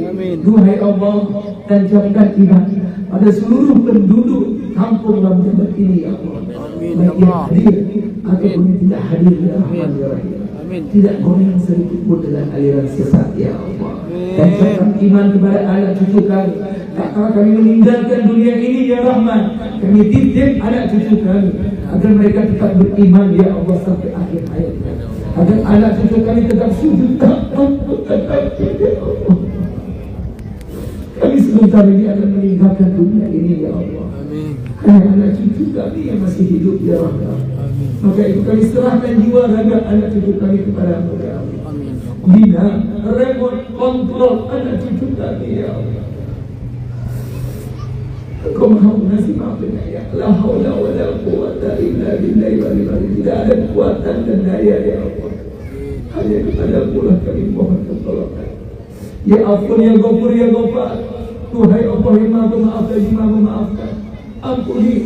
Duhai Allah, tancapkan iman pada seluruh penduduk kampung Lam Jabat ini ya Allah. Baik yang hadir ataupun yang tidak hadir ya Rahman ya Rahim. Tidak goyang sedikit pun dengan aliran sesat ya Allah. Tancapkan iman kepada anak cucu kami. Tak kala kami meninggalkan dunia ini ya Rahman, kami titip anak cucu kami agar mereka tetap beriman ya Allah sampai akhir hayat, agar anak cucu kami tetap sujud takut ya Allah. Kami sebentar ini akan meninggalkan dunia ini ya Allah. Hanya anak cucu kami yang masih hidup ya Rahman. Maka itu kami serahkan jiwa raga anak cucu kami kepada-Mu ya Allah. Bina, remote control anak cucu kami ya Allah. Kau maha mengasih maafkan ya. La haula wa la quwwata illa billahi wal aliyyil. Tidak ada kekuatan dan daya ya Allah, hanya kepada-Mu lah kami mohon pertolongan. Ya Afun ya Ghafur ya Ghaffar. Tuhai Allah yang Maha Pemaaf lagi Maha Memaafkan. Ampuni,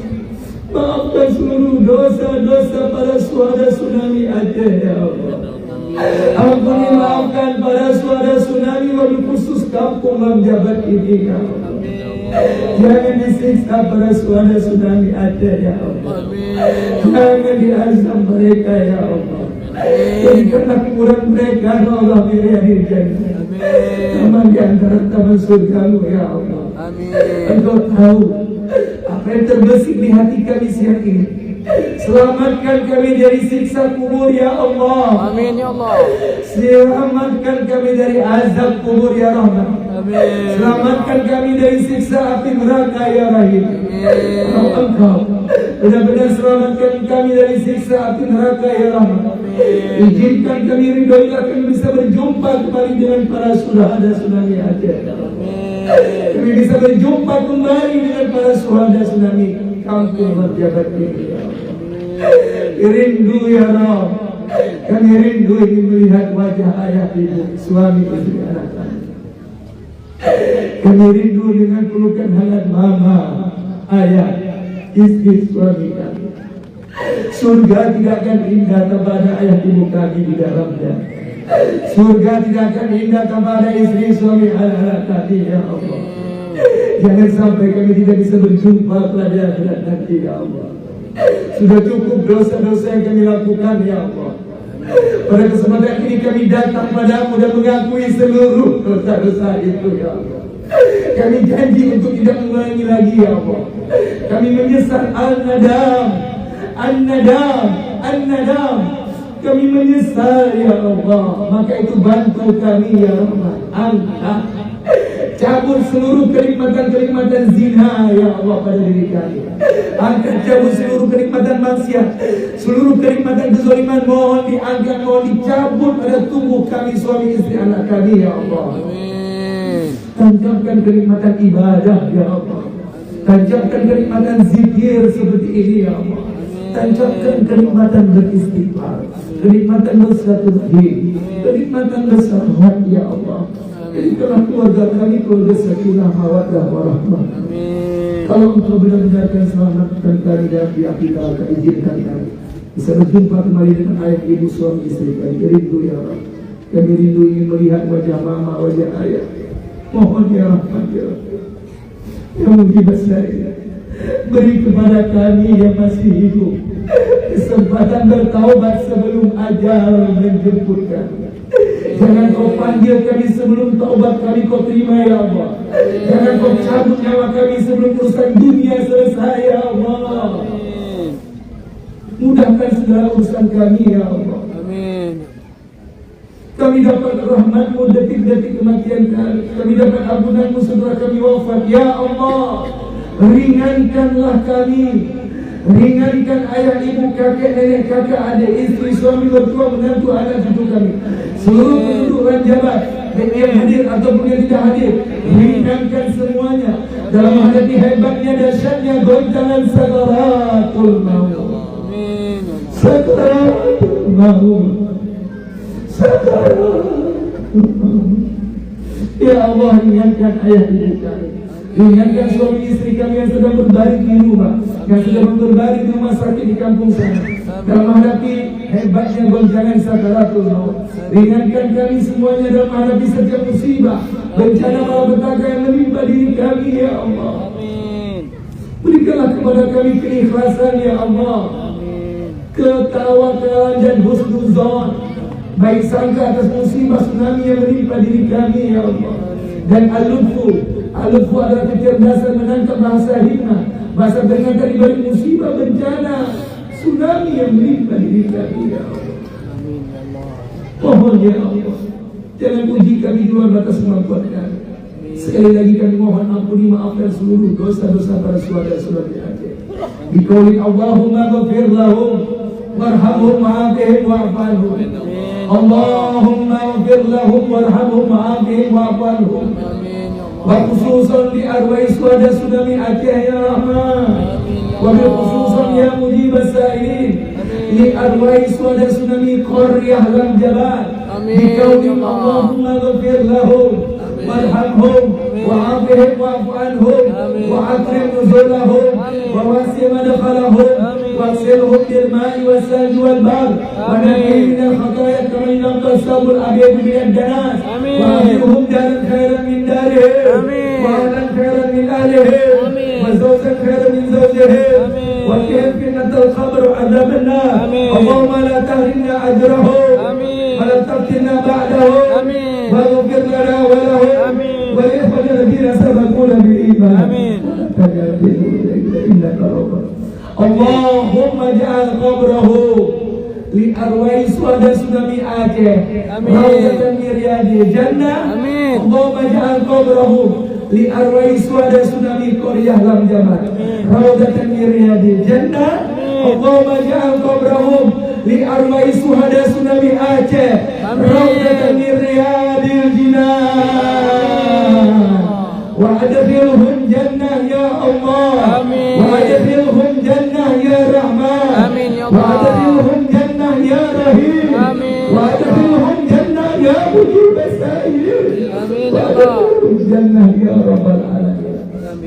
maafkan seluruh dosa-dosa para syuhada tsunami Aceh ya Allah. Ampuni, maafkan para syuhada tsunami wabil khusus kampung Lam Jabat ini ya Allah. Jangan disiksa para syuhada tsunami Aceh ya Allah. Jangan diazab mereka ya Allah. Jadikanlah kuburan mereka Allah miriyadil jannah, taman di antara taman surga-Mu ya Allah. Engkau tahu apa yang terbesit di hati kami siang ini. Selamatkan kami dari siksa kubur ya Allah. Amin ya Allah. Selamatkan kami dari azab kubur ya Rahman. Selamatkan kami dari siksa api neraka ya Rahim. Kalau Engkau benar-benar selamatkan kami dari siksa api neraka ya Rahman. Izinkan kami, ridhoilah kami bisa berjumpa kembali dengan para syuhada-syuhada Aceh. Kami bisa berjumpa kembali dengan para syuhada-syuhada kampung Marjabat ini. Rindu ya Rabb. Kami rindu ingin melihat wajah ayah, ibu, suami, istri, anak kami. Kami rindu dengan pelukan hangat mama, ayah, istri, suami kami. Surga tidak akan indah kepada ayah ibu kami di dalamnya. Surga tidak akan indah kepada istri, suami, anak kami ya Allah. Jangan sampai kami tidak bisa berjumpa pada akhirat nanti ya Allah. Sudah cukup dosa-dosa yang kami lakukan ya Allah. Pada kesempatan ini kami datang padamu dan mengakui seluruh dosa-dosa itu ya Allah. Kami janji untuk tidak mengulangi lagi ya Allah. Kami menyesal an-nadam. Kami menyesal ya Allah. Maka itu bantu kami ya Rahman. Angkat, cabut seluruh kenikmatan zina ya Allah pada diri kami. Angkat, cabut seluruh kenikmatan maksiat, seluruh kenikmatan kezaliman, mohon diangkat, mohon dicabut pada tubuh kami, suami istri anak kami ya Allah. Tancapkan kenikmatan ibadah ya Allah. Tancapkan kenikmatan zikir seperti ini ya Allah. Tancapkan kenikmatan beristighfar, kenikmatan bersilaturahim, kenikmatan bersahabat ya Allah. Jadikanlah keluarga kami keluarga sakinah, mawaddah, warahmah. Kalau Engkau benar-benar akan selamatkan kami dan pihak kita, akan izinkan kami bisa berjumpa kembali dengan ayah, ibu, suami, istri kami. Rindu ya Allah. Kami rindu ingin melihat wajah mama, wajah ayah. Mohon ya Rahman ya Allah, yang mujibah saya, beri kepada kami yang masih hidup kesempatan bertaubat sebelum ajal menjemput kami. Jangan kau panggil kami sebelum taubat kami kau terima ya Allah. Jangan kau cabut nyawa kami sebelum urusan dunia selesai ya Allah. Mudahkan segala urusan kami ya Allah. Kami dapat rahmat-Mu detik-detik kematian kami. Kami dapat ampunan-Mu setelah kami wafat ya Allah. Ringankanlah kami. Ringankan ayah, ibu, kakek, nenek, kakak, adik, istri, suami, mertua, menantu, anak cucu kami. Seluruh penduduk Ranjabat, baik yang hadir ataupun yang tidak hadir, ringankan semuanya dalam menghadapi hebatnya, dahsyatnya goncangan sakaratul maut. Sakaratul maut. Sakaratul maut. Ya Allah, ringankan ayah, ibu kami. Ringankan suami istri kami yang sedang berbaring di rumah, yang sedang berbaring di rumah sakit di kampung sana, dalam menghadapi hebatnya goncangan sakaratul maut. Ringankan kami semuanya dalam menghadapi setiap musibah, bencana malapetaka yang menimpa diri kami ya Allah. Berikanlah kepada kami keikhlasan ya Allah, ketawakulan dan husnuzon, baik sangka atas musibah tsunami yang menimpa diri kami ya Allah. Dan al-lutfu adalah kecerdasan menangkap bahasa hikmah, bahasa peringatan di balik musibah, bencana, tsunami yang menimpa diri kami ya Allah. Mohon ya Allah, jangan uji kami di luar batas kemampuan kami. Sekali lagi kami mohon ampuni, maafkan seluruh dosa-dosa para saudara-saudara di Aceh. Biqauli Allahumma ghafir lahum warhamhum wa'afihim wa'fu anhum. Allahumma ghafir lahum warhamhum wa'afihim wa'fu anhum. Wa khususan di arwah suada tsunami Aceh ya Rahman. Wa khususan ya mujibas sa'ilin li arwah suada tsunami Qaryah Ranjabat. Biqauli Allahumma ghafir lahum warhamhum wa'afihim wa'fu anhum wa akrim nuzulahum wa wasi' madkhalahum واغسلهم بالماء والثلج والبرد ونقهم من الخطايا كما ينقى الثوب الابيض من الدنس واهلهم دارا خيرا من دارهم واهلا خيرا من اهلهم وزوجا خيرا من زوجهم وقهم فتنة القبر وعذاب النار. اللهم لا تحرمنا اجرهم ولا تفتنا بعدهم واغفر لنا ولهم ولإخواننا الذين سبقونا بالايمان ولا تجعل في قلوبنا انك رؤوف. Allahumma ja'al qabrahu li arwai suhada tsunami Aceh. Rawdatan min riyadil jannah. Allahumma ja'al qabrahum li arwai suhada tsunami Korea lam jamat. Rawdatan min riyadil jannah. Allahumma ja'al qabrahum li arwai suhada tsunami Aceh. Rawdatan min riyadil jinan. Wa adkhilhum jannah ya Allah. Wa adkhilhum jannah ya Rahman. Wa adkhilhum jannah ya Rahim. Wa adkhilhum jannah ya Mujib as-sa'il. Wa adkhilhum jannah ya Rabbal alamin.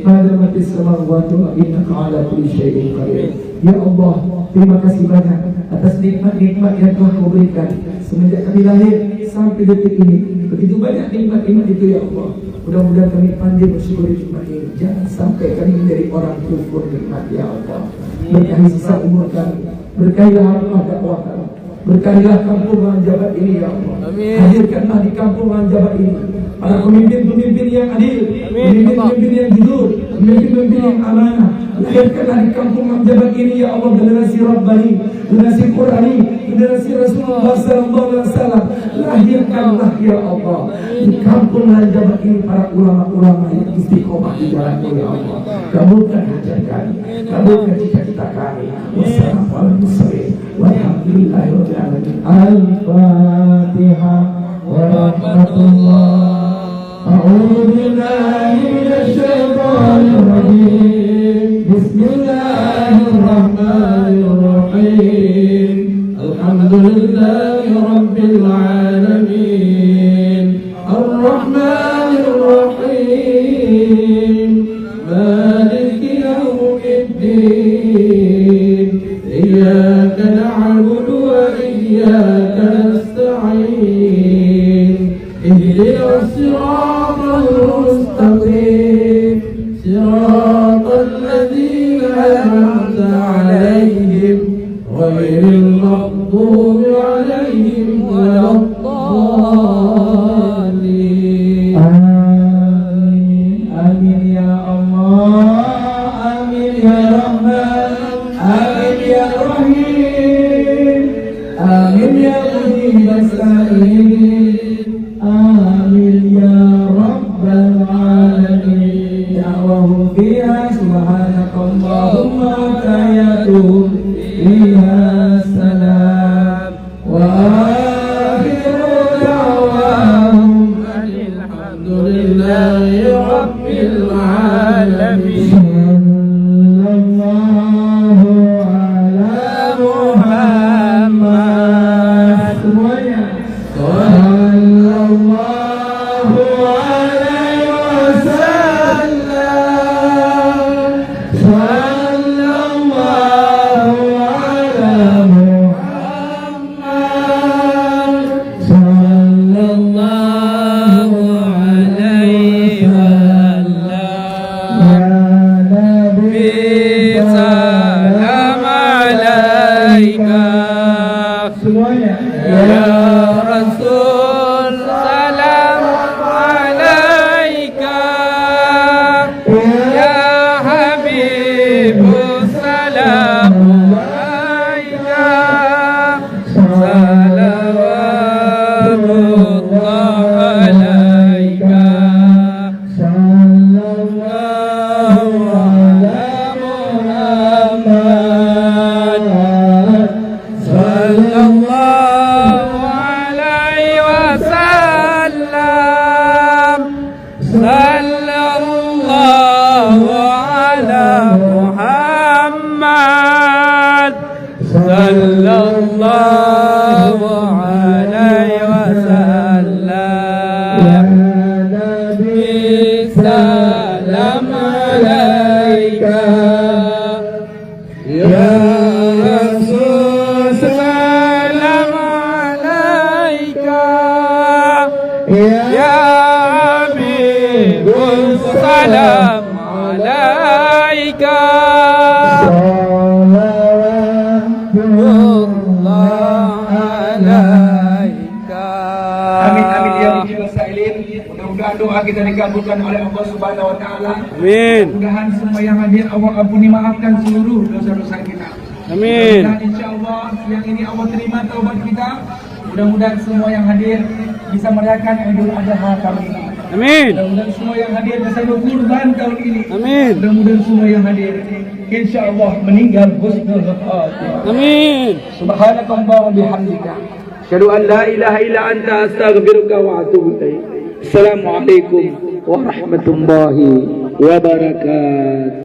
Hadamatis samawati wa innaka ala kulli syai'in qadir. Ya Allah, terima kasih banyak atas nikmat-nikmat yang telah Kau berikan semenjak kami lahir sampai detik ini. Begitu banyak nikmat-nikmat itu ya Allah. Mudah-mudahan kami pandai bersyukur nikmat ini. Jangan sampai kami menjadi orang kufur nikmat ya Allah. Berkahi sisa umur kami, berkahilah harta dakwah kami, berkahilah kampung Ranjabat ini ya Allah. Hadirkanlah di kampung Ranjabat ini para pemimpin-pemimpin yang adil, pemimpin-pemimpin yang jujur, pemimpin-pemimpin yang amanah. Lahirkanlah di kampung Ranjabat ini ya Allah generasi Rabbani, generasi Qurani, generasi Rasulullah sallallahu alaihi wasallam. Lahirkanlah ya Allah di kampung Ranjabat ini para ulama-ulama yang istiqomah di jalan-Mu ya Allah. Kabulkan hajat kami, kabulkan cita-cita kami. Wassalamualaikum warahmatullahi wabarakatuh. Al-Fatihah. Warahmatullah. A'udzu billahi minasy syaithanir rajim. Bismillahirrahmanirrahim. Alhamdulillahi rabbil alamin. Ar-Rahmanir Rahim. Maliki yaumiddin. Iyyaka na'budu wa iyyaka nasta'in. Ihdinas siratal mustaqim. Siratal ladzina an'amta 'alaihim ghairil maghdubi 'alaihim waladdallin. Amin. Amin ya Allah. Amin ya Rahman. Amin ya Rahim. Amin ya Mujib as-sa'il. Amin ya Rabbal alamin. Da'wahum fiha subhanakallahumma wa tahiyyatuhum fiha salam. Wa akhiru da'wahum alhamdulillahi rabbil alamin. Doa kita dikabulkan oleh Allah Subhanahu wa taala. Amin. Mudah-mudahan semua yang hadir Allah ampuni, maafkan seluruh dosa-dosa kita. Amin. Dan insyaAllah yang ini Allah terima taubat kita. Mudah-mudahan semua yang hadir bisa merayakan Idul Adha kali ini. Amin. Mudah-mudahan semua yang hadir bisa berkurban tahun ini. Amin. Mudah-mudahan semua yang hadir insyaAllah meninggal husnul khatimah. Amin. Subhanakallahumma bihamdika asyhadu an la ilaha illa anta astaghfiruka wa atubu ilaik. Assalamualaikum warahmatullahi wabarakatuh.